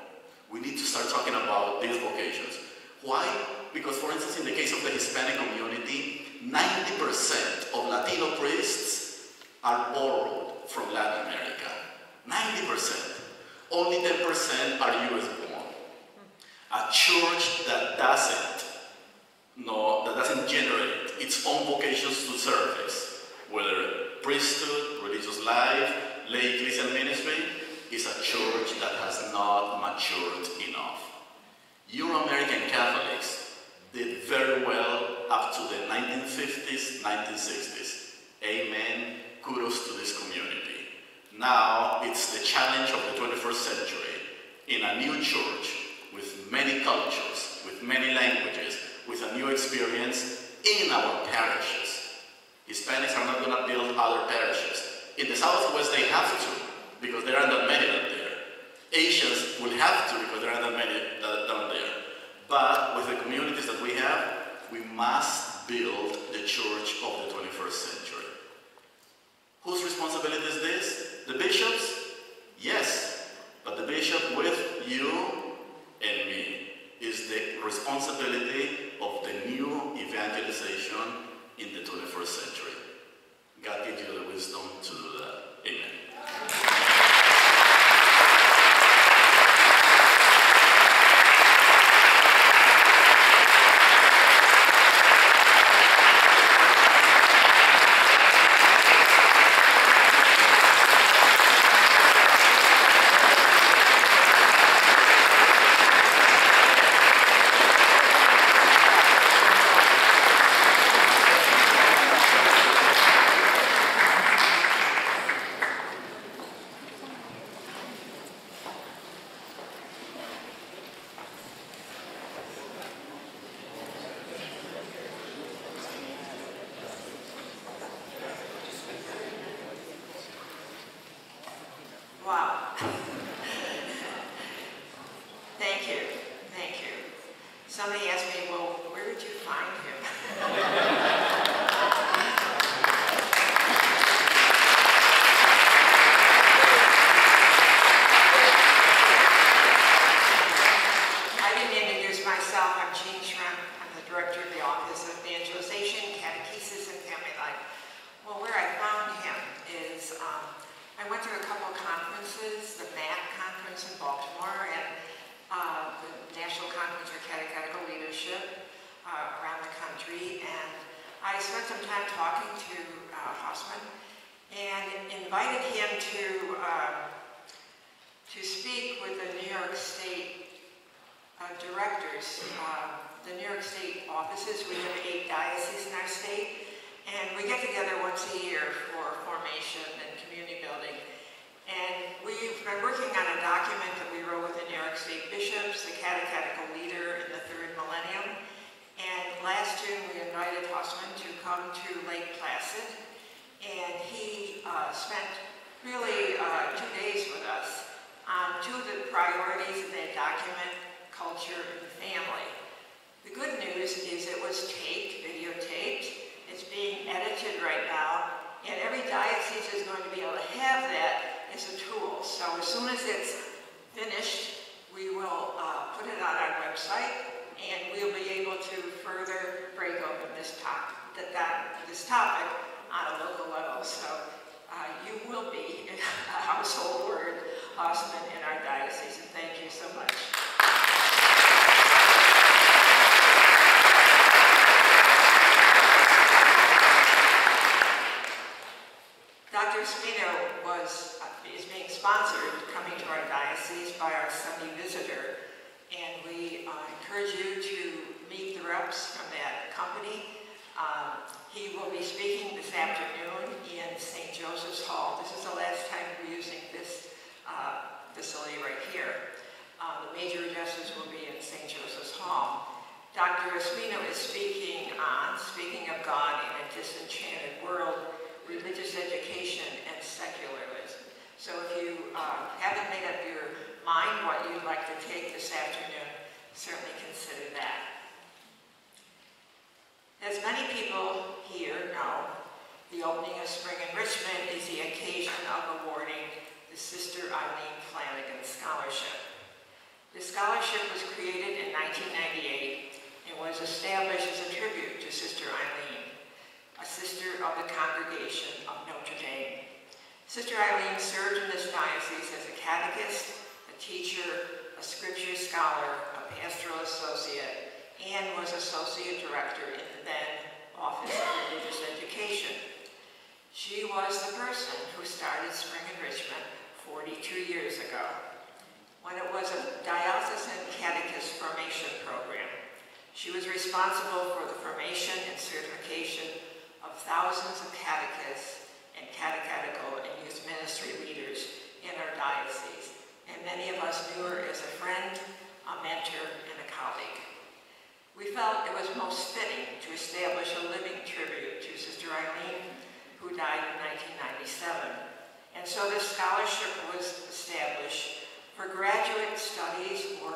We need to start talking about these vocations. Why? Because, for instance, in the case of the Hispanic community, 90% of Latino priests are borrowed from Latin America. 90%. Only 10% are US born. A church that doesn't generate its own vocations to service, whether priesthood, religious life, lay ecclesial ministry, is a church that has not matured enough. Euro-American Catholics did very well up to the 1950s, 1960s. Amen. Kudos to this community. Now it's the challenge of the 21st century in a new church with many cultures, with many languages, with a new experience in our parishes. Hispanics are not going to build other parishes. In the Southwest, they have to, because there aren't that many down there. Asians will have to, because there aren't that many down there. But with the communities that we have, we must build the church of the 21st century. Whose responsibility is this? The bishops? Yes, but the bishop with you and me is the responsibility of the new evangelization in the 21st century. God give you the wisdom to do that. Amen. The New York State offices, we have 8 dioceses in our state, and we get together once a year for formation and community building. And we've been working on a document that we wrote with the New York State bishops, the catechetical leader in the 3rd millennium. And last June we invited Hosffman to come to Lake Placid, and he spent really 2 days with us on 2 of the priorities in that document: culture and family. The good news is it was taped, videotaped. It's being edited right now, and every diocese is going to be able to have that as a tool. So as soon as it's finished, we will put it on our website, and we'll be able to further break open this topic on a local level. So you will be a household word, Hosffman, in our diocese, and thank you so much. Dr. Ospino is being sponsored coming to our diocese by our Sunday visitor, and we encourage you to meet the reps from that company. He will be speaking this afternoon in St. Joseph's Hall. This is the last time we're using this facility right here. The major addresses will be in St. Joseph's Hall. Dr. Ospino is speaking on Speaking of God in a Disenchanted World, Religious Education and Secularism. So if you haven't made up your mind what you'd like to take this afternoon, certainly consider that. As many people here know, the opening of Spring Enrichment is the occasion of awarding the Sister Eileen Flanagan Scholarship. The scholarship was created in 1998 and was established as a tribute to Sister Eileen, a sister of the Congregation of Notre Dame. Sister Eileen served in this diocese as a catechist, a teacher, a scripture scholar, a pastoral associate, and was associate director in the then Office of Religious Education. She was the person who started Spring Enrichment 42 years ago, when it was a diocesan catechist formation program. She was responsible for the formation and certification of thousands of catechists and catechetical and youth ministry leaders in our diocese, and many of us knew her as a friend, a mentor, and a colleague. We felt it was most fitting to establish a living tribute to Sister Eileen, who died in 1997. And so this scholarship was established for graduate studies or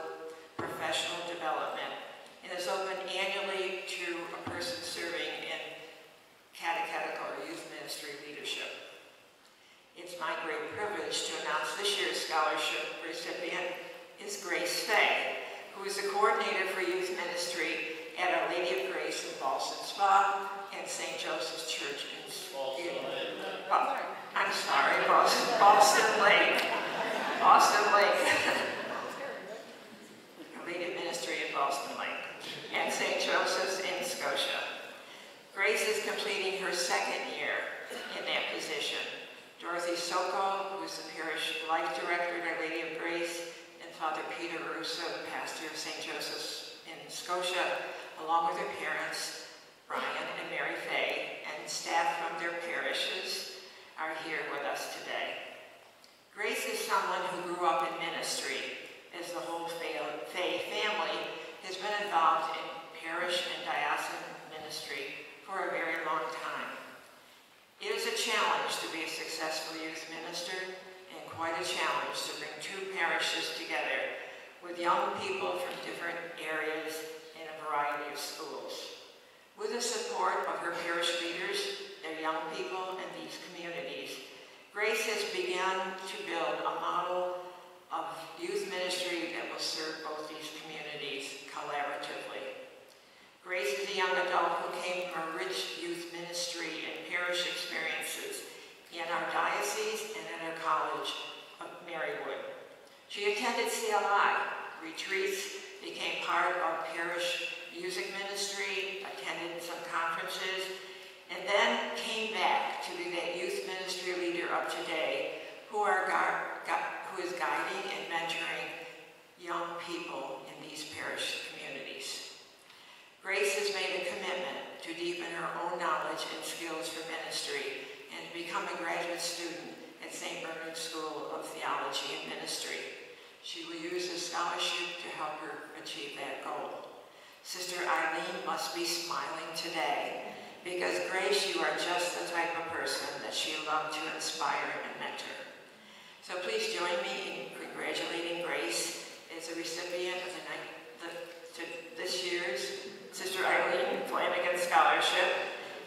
professional development and is open annually to a person serving in catechetical or youth ministry leadership. It's my great privilege to announce this year's scholarship recipient is Grace Fay, who is the coordinator for youth ministry at Our Lady of Grace in Boston Spa and St. Joseph's Church in Boston Lake. Boston Lake. Our Lady of Ministry in Boston Lake and St. Joseph's in Scotia. Grace is completing her second year in that position. Dorothy Sokol, who is the parish life director at Our Lady of Grace, and Father Peter Russo, the pastor of St. Joseph's in Scotia, along with their parents, Brian and Mary Fay, and staff from their parishes, are here with us today. Grace is someone who grew up in ministry, as the whole Fay family has been involved in parish and diocesan ministry for a very long time. It is a challenge to be a successful youth minister and quite a challenge to bring two parishes together with young people from different areas in a variety of schools. With the support of her parish leaders, their young people, and these communities, Grace has begun to build a model of youth ministry that will serve both these communities collaboratively. Grace is a young adult who came from a rich youth ministry and parish experiences in our diocese and at our College of Marywood. She attended CLI retreats, became part of parish music ministry, attended some conferences, and then came back to be that youth ministry leader of today who is guiding and mentoring young people in these parish communities. Grace has made a commitment to deepen her own knowledge and skills for ministry and to become a graduate student at St. Bernard's School of Theology and Ministry. She will use this scholarship to help her achieve that goal. Sister Eileen must be smiling today because, Grace, you are just the type of person that she loved to inspire and mentor. So please join me in congratulating Grace as a recipient of this year's Sister Eileen Flanagan Scholarship.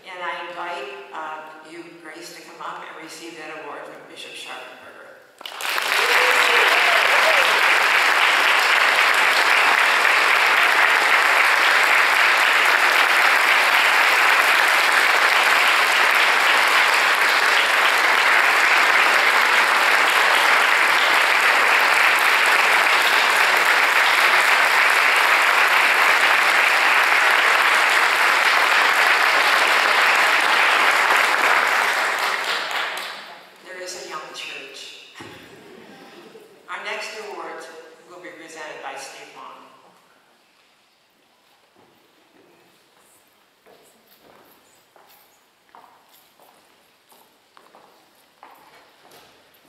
And I invite you, Grace, to come up and receive that award from Bishop Scharfenberger.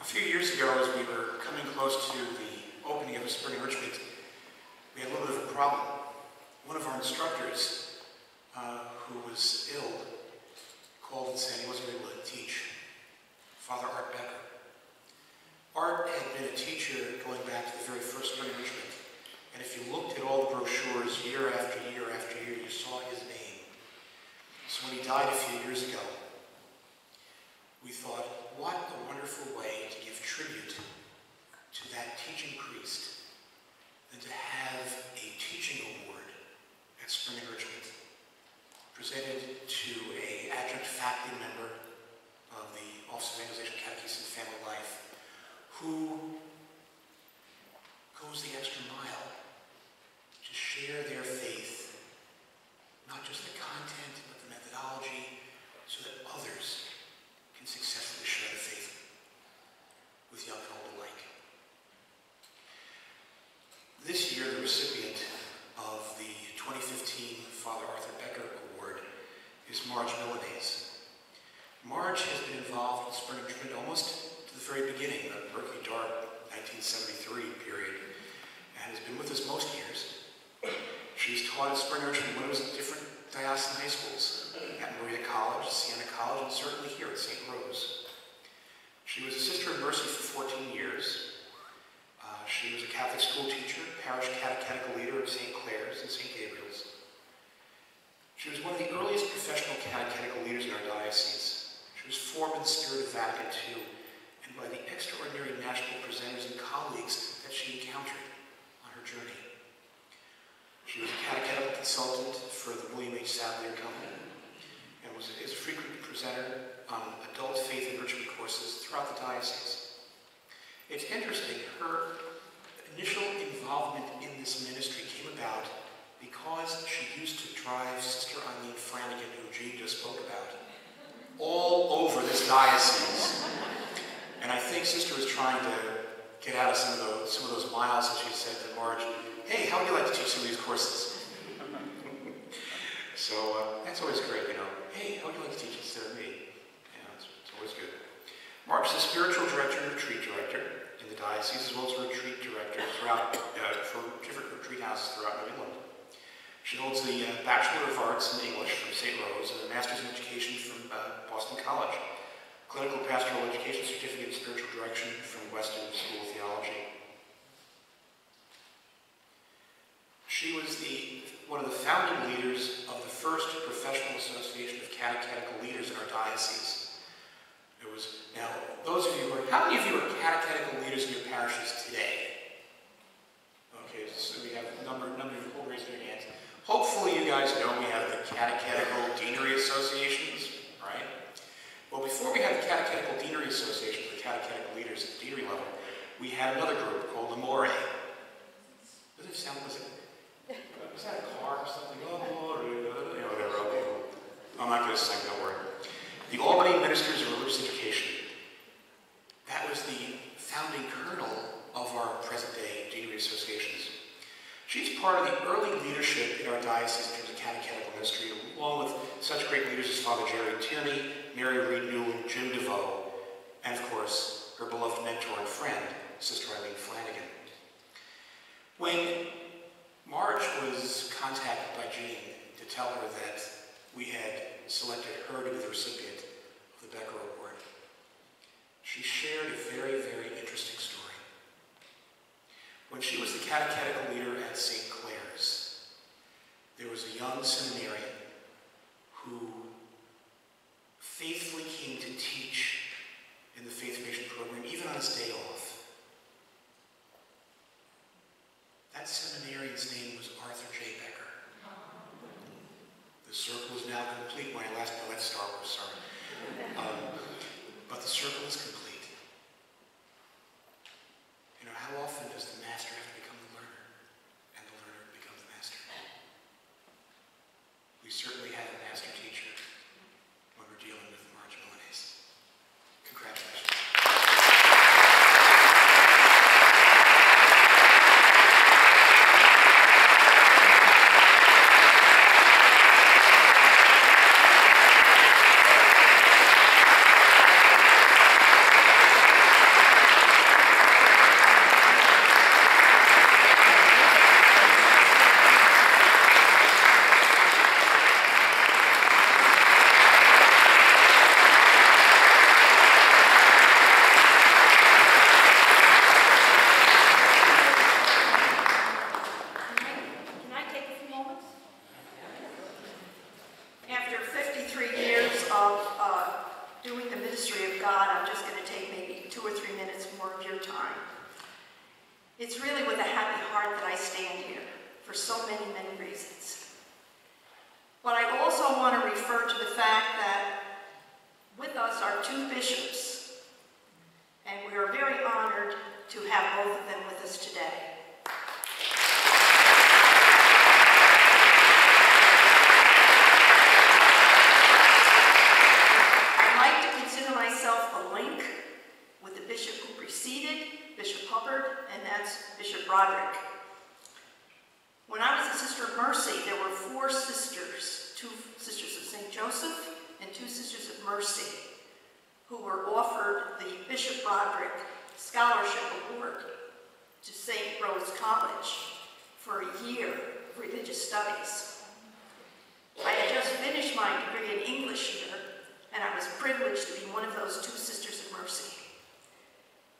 A few years ago, as we were coming close to the opening of a spring enrichment, we had a little bit of a problem. One of our instructors, who was ill, called and said he wasn't able to teach, Father Art Becker. Art had been a teacher going back to the very first spring enrichment, and if you looked at all the brochures year after year after year, you saw his name. So when he died a few years ago, we thought, what a wonderful way to give tribute to that teaching priest than to have a teaching award at spring enrichment presented to an adjunct faculty member of the Office of Evangelization, Catechesis, and Family Life, who goes the extra mile to share their faith, not just the content, but the methodology, so that others can successfully share the faith with young and old alike. This year, the recipient of the 2015 Father Arthur Becker Award is Marge Milanese. Marge has been involved in spring enrichment almost to the very beginning, the murky, dark 1973 period, and has been with us most years. She's taught at spring enrichment when it was at different diocesan high schools, at Maria College, Siena College, and certainly here at St. Rose. She She was a Sister of Mercy for 14 years. She was a Catholic school teacher, parish catechetical leader of St. Clare's and St. Gabriel's. She was one of the earliest professional catechetical leaders in our diocese. She was formed in the spirit of Vatican II and by the extraordinary national presenters and colleagues that she encountered on her journey. She was a catechetical consultant for the William H. Sadleir Company and is a frequent presenter on adult faith enrichment courses throughout the diocese. It's interesting, her initial involvement in this ministry came about because she used to drive Sister Eileen Flanagan, who Jeanne just spoke about, all over this diocese. And I think Sister was trying to get out of some of those miles, and she said to Marge, "Hey, how would you like to teach some of these courses?" So that's always great, you know. "Hey, how would you like to teach instead of me?" You know, it's always good. Marge is the spiritual director and retreat director in the diocese, as well as a retreat director throughout for different retreat houses throughout New England. She holds the Bachelor of Arts in English from St. Rose and a Master's in Education from Boston College, Clinical Pastoral Education Certificate in Spiritual Direction from Western School of Theology. She was one of the founding leaders of the first professional association of catechetical leaders in our diocese. Now, those of you how many of you are catechetical leaders in your parishes today? Okay, so we have a number of you who raise their hands. Hopefully you guys know we have the catechetical deanery associations, right? Well, before we had the catechetical deanery associations, the catechetical leaders at the deanery level, we had another group called the More. Does it sound, was that a car or something? Oh, whatever, okay. I'm not going to sing, don't worry. The Albany Ministers of Religious Education. That was the founding kernel of our present-day deanery associations. She's part of the early leadership in our diocese in terms of catechetical ministry, along with such great leaders as Father Jerry Tierney, Mary Reed Newland, Jim DeVoe, and of course, her beloved mentor and friend, Sister Eileen Flanagan. When Marge was contacted by Jeanne to tell her that we had selected her to be the recipient of the Becker Award, she shared a very, very interesting story. When she was the catechetical leader at St. Clare's, there was a young seminarian who faithfully came to teach in the Faith Formation program, even on his day off. That seminarian's name was Arthur J. Becker. The circle is now complete. That's Star Wars, sorry. But the circle is complete. You know, how often does the master have to become the learner, and the learner become the master? We certainly have a master teacher when we're dealing with Marge Milanese. Congratulations. It's really with a happy heart that I stand here for so many, many reasons. But I also want to refer to the fact that with us are two bishops, and we are very honored to have both of them with us today. I'd like to consider myself a link with the bishop who preceded Bishop Hubbard, and that's Bishop Broderick. When I was a Sister of Mercy, there were 4 sisters, 2 Sisters of St. Joseph and 2 Sisters of Mercy, who were offered the Bishop Broderick Scholarship Award to St. Rose College for a year of religious studies. I had just finished my degree in English here, and I was privileged to be one of those 2 Sisters of Mercy.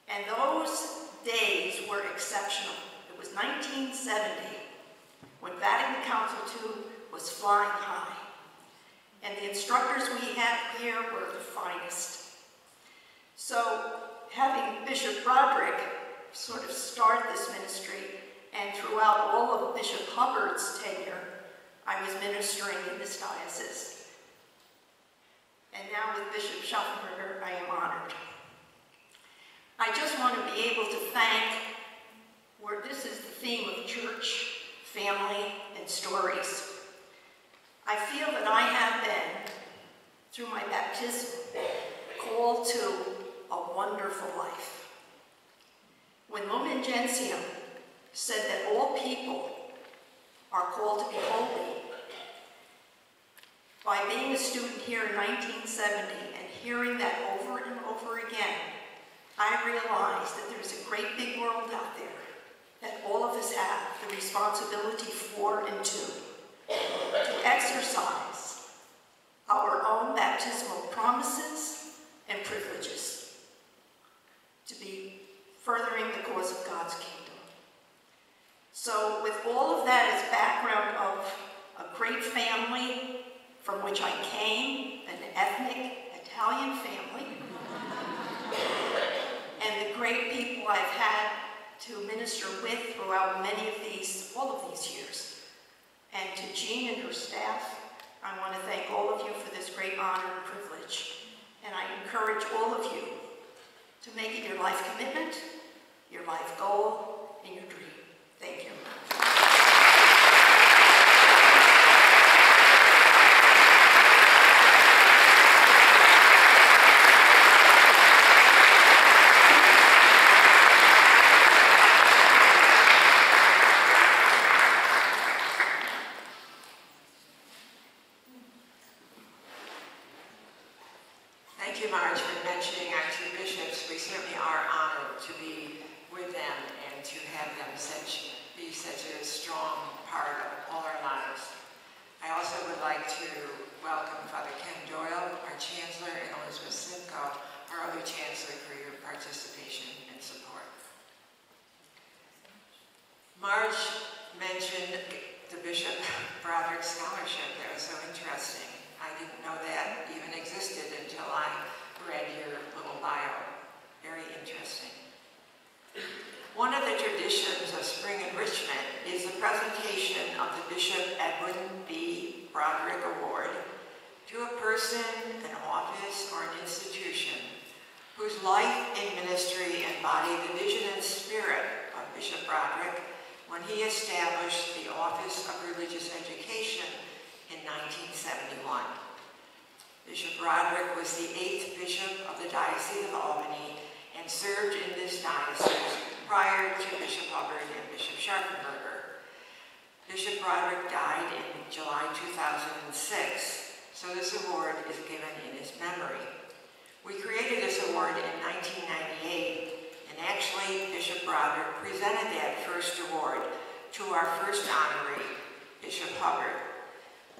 And those days were exceptional. It was 1970 when Vatican Council II was flying high. And the instructors we had here were the finest. So having Bishop Broderick sort of start this ministry, and throughout all of Bishop Hubbard's tenure, I was ministering in this diocese. And now with Bishop Scharfenberger, I am honored. I just want to be able to thank, where this is the theme of church, family, and stories. I feel that I have been, through my baptism, called to a wonderful life. When Lumen Gentium said that all people are called to be holy, by being a student here in 1970 and hearing that over and over again, I realized that there's a great big world out there that all of us have the responsibility for and to exercise our own baptismal promises and privileges, to be furthering the cause of God's kingdom. So with all of that as background of a great family from which I came, an ethnic Italian family, and the great people I've had to minister with throughout all of these years. And to Jeanne and her staff, I want to thank all of you for this great honor and privilege. And I encourage all of you to make it your life commitment, your life goal, and your dream. Thank you. Thank you, Marge, for mentioning our two bishops. We certainly are honored to be with them and to have them be such a strong part of all our lives. I also would like to welcome Father Ken Doyle, our Chancellor, and Elizabeth Simcoe, our other Chancellor, for your participation and support. Marge mentioned the Bishop Broderick Scholarship. That was so interesting. I didn't know that even existed until I read your little bio. Very interesting. One of the traditions of Spring Enrichment is the presentation of the Bishop Edwin B. Broderick Award to a person, an office, or an institution whose life and ministry embody the vision and spirit of Bishop Broderick when he established the Office of Religious Education in 1971. Bishop Broderick was the 8th bishop of the Diocese of Albany and served in this diocese prior to Bishop Hubbard and Bishop Scharfenberger. Bishop Broderick died in July 2006, so this award is given in his memory. We created this award in 1998, and actually Bishop Broderick presented that first award to our first honoree, Bishop Hubbard.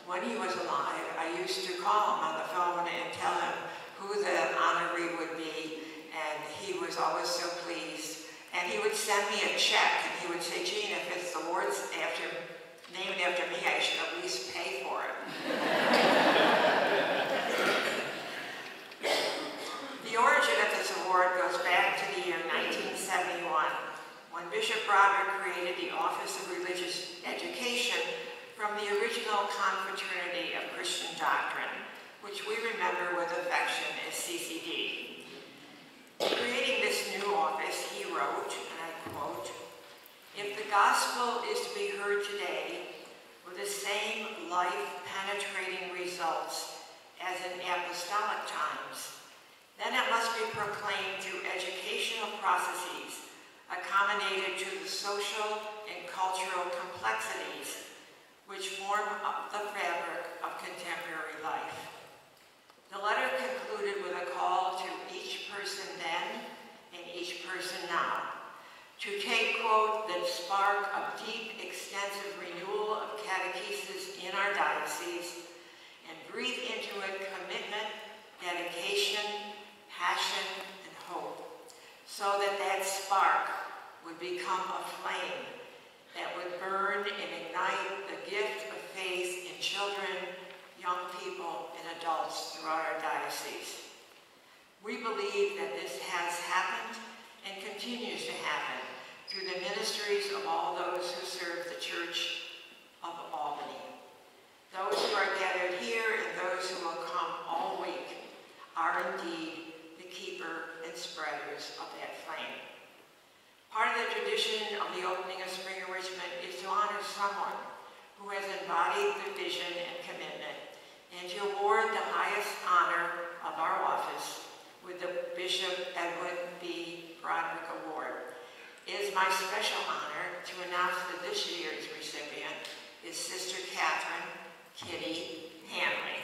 When he was alive, I used to call him on the phone and tell him who the honoree would be, and he was always so pleased. And he would send me a check, and he would say, Jeanne, if it's the awards named after me, I should at least pay for it. The origin of this award goes back to the year 1971, when Bishop Broderick created the Office of Religious Education from the original Confraternity of Christian Doctrine, which we remember with affection as CCD. Creating this new office, he wrote, and I quote, "If the gospel is to be heard today with the same life-penetrating results as in apostolic times, then it must be proclaimed through educational processes accommodated to the social and cultural complexities which form up the fabric of contemporary life." The letter concluded with a call to each person then and each person now to take, quote, "the spark of deep, extensive renewal of catechesis in our diocese and breathe into it commitment, dedication, passion, and hope, so that that spark would become a flame that would burn and ignite the gift of faith in children, young people, and adults throughout our diocese. We believe that this has happened and continues to happen through the ministries of all those who serve the Church of Albany. Those who are gathered here and those who will come all week are indeed the keeper and spreaders of that flame. Part of the tradition of the opening of Spring Enrichment is to honor someone who has embodied the vision and commitment, and to award the highest honor of our office with the Bishop Edwin B. Broderick Award. It is my special honor to announce that this year's recipient is Sister Catherine Kitty Hanley.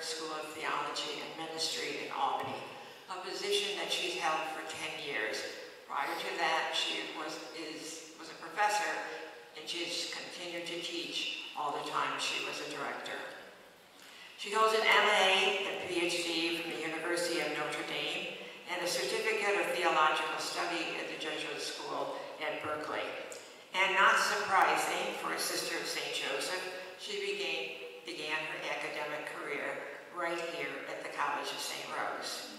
School of Theology and Ministry in Albany, a position that she's held for 10 years. Prior to that, she was a professor, and she's continued to teach all the time she was a director. She holds an M.A. and Ph.D. from the University of Notre Dame and a certificate of theological study at the Jesuit School at Berkeley. And not surprising for a sister of St. Joseph, she began her academic career right here at the College of St. Rose.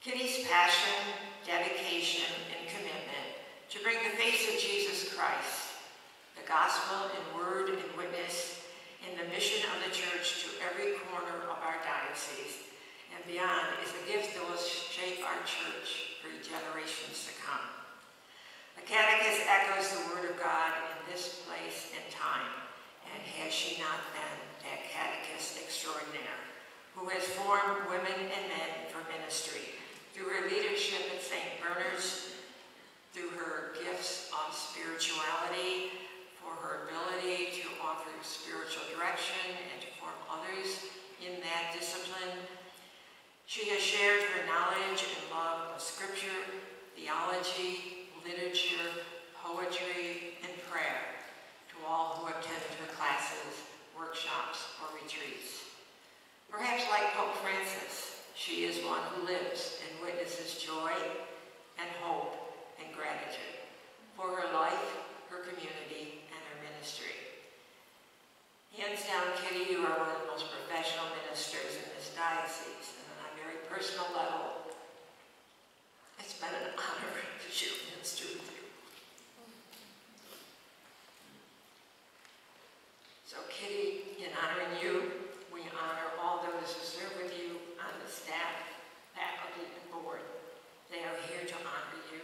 Kitty's passion, dedication, and commitment to bring the face of Jesus Christ, the gospel in word and witness, and the mission of the church to every corner of our diocese and beyond is a gift that will shape our church for generations to come. The Catechist echoes the word of God in this place and time, and has she not been that catechist extraordinaire who has formed women and men for ministry through her leadership at St. Bernard's, through her gifts of spirituality, for her ability to offer spiritual direction and to form others in that discipline. She has shared her knowledge and love of scripture, theology, literature, poetry, and prayer to all who attend her classes, workshops, or retreats. Perhaps like Pope Francis, she is one who lives and witnesses joy and hope and gratitude for her life, her community, and her ministry. Hands down, Kitty, you are one of the most professional ministers in this diocese, and on a very personal level, it's been an honor to share ministry with you. So Kitty, in honoring you, we honor all those who serve with you on the staff, faculty, and board. They are here to honor you,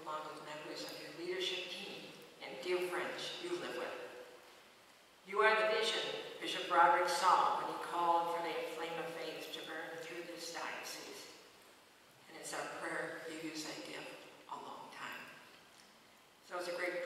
along with members of your leadership team and dear friends you live with. You are the vision Bishop Broderick saw when he called for that flame of faith to burn through this diocese. And it's our prayer you use that gift a long time. So it's a great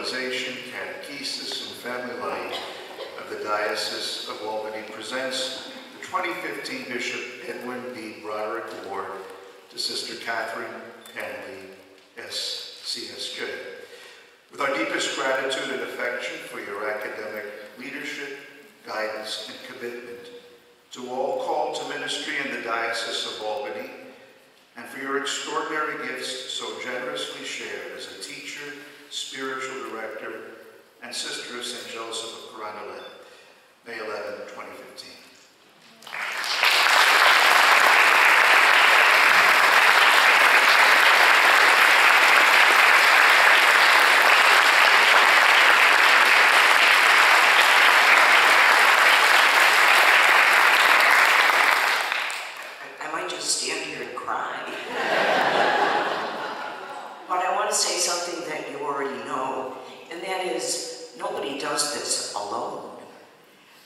Evangelization, Catechesis, and Family Life of the Diocese of Albany presents the 2015 Bishop Edwin B. Broderick Award to Sister Catherine, Hanley, CSJ. With our deepest gratitude and affection for your academic leadership, guidance, and commitment to all called to ministry in the Diocese of Albany, and for your extraordinary gifts so generously shared as a teacher, spiritual director, and sister of St. Joseph of Corona, May 11, 2015. Does this alone.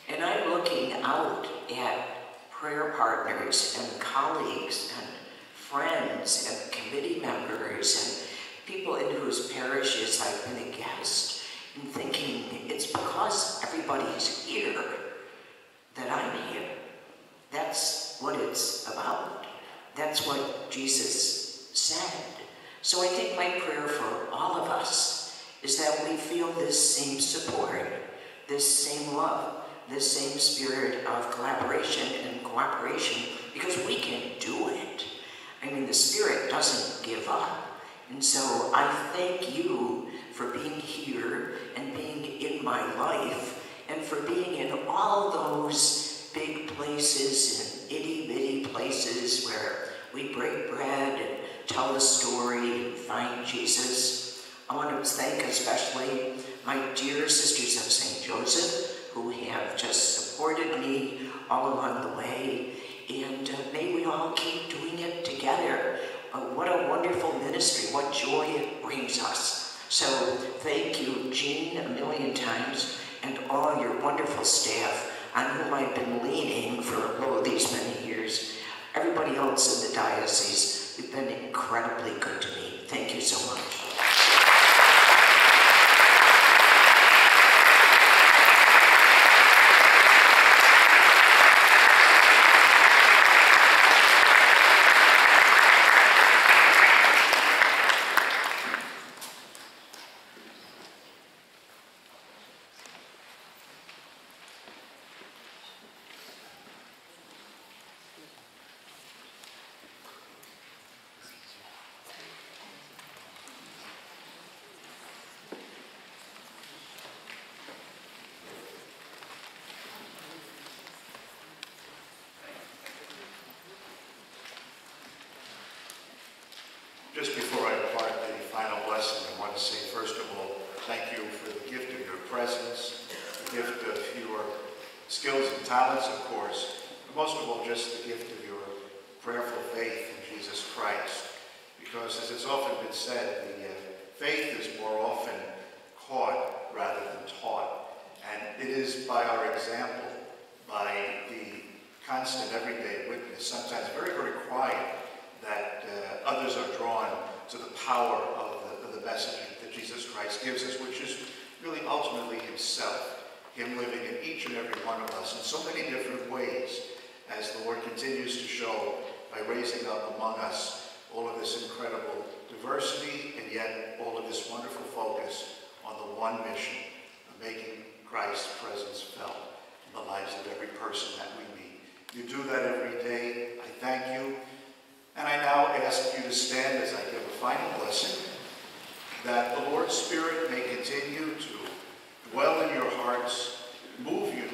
And I'm looking out at prayer partners and colleagues and friends and committee members and people in whose parishes I've been a guest and thinking it's because everybody's here that I'm here. That's what it's about. That's what Jesus said. So I think my prayer for all of us is that we feel this same support, this same love, this same spirit of collaboration and cooperation, because we can do it. I mean, the Spirit doesn't give up. And so I thank you for being here and being in my life and for being in all those big places and itty-bitty places where we break bread and tell the story and find Jesus. I want to thank especially my dear sisters of St. Joseph who have just supported me all along the way, and may we all keep doing it together. What a wonderful ministry, what joy it brings us. So thank you, Jeanne, a million times, and all your wonderful staff on whom I've been leaning for these many years. Everybody else in the diocese, you've been incredibly good to me. Thank you so much. Just before I depart the final blessing, I want to say, first of all, thank you for the gift of your presence, the gift of your skills and talents, of course, but most of all, just the gift of your prayerful faith in Jesus Christ. Because, as it's often been said, the faith is more often caught rather than taught. And it is by our example, by the constant everyday witness, sometimes very, very quiet, that others are drawn to the power of the message that Jesus Christ gives us, which is really ultimately himself, him living in each and every one of us in so many different ways, as the Lord continues to show by raising up among us all of this incredible diversity and yet all of this wonderful focus on the one mission of making Christ's presence felt in the lives of every person that we meet. You do that every day. I thank you. And I now ask you to stand as I give a final blessing, that the Lord's Spirit may continue to dwell in your hearts, move you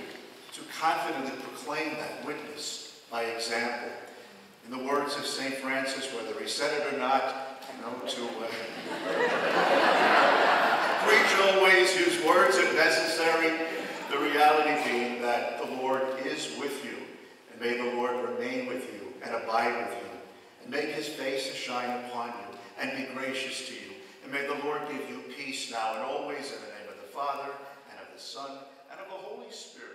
to confidently proclaim that witness by example. In the words of St. Francis, whether he said it or not, to preach always, use words if necessary, the reality being that the Lord is with you, and may the Lord remain with you and abide with you, and make his face to shine upon you, and be gracious to you. And may the Lord give you peace now and always, in the name of the Father, and of the Son, and of the Holy Spirit.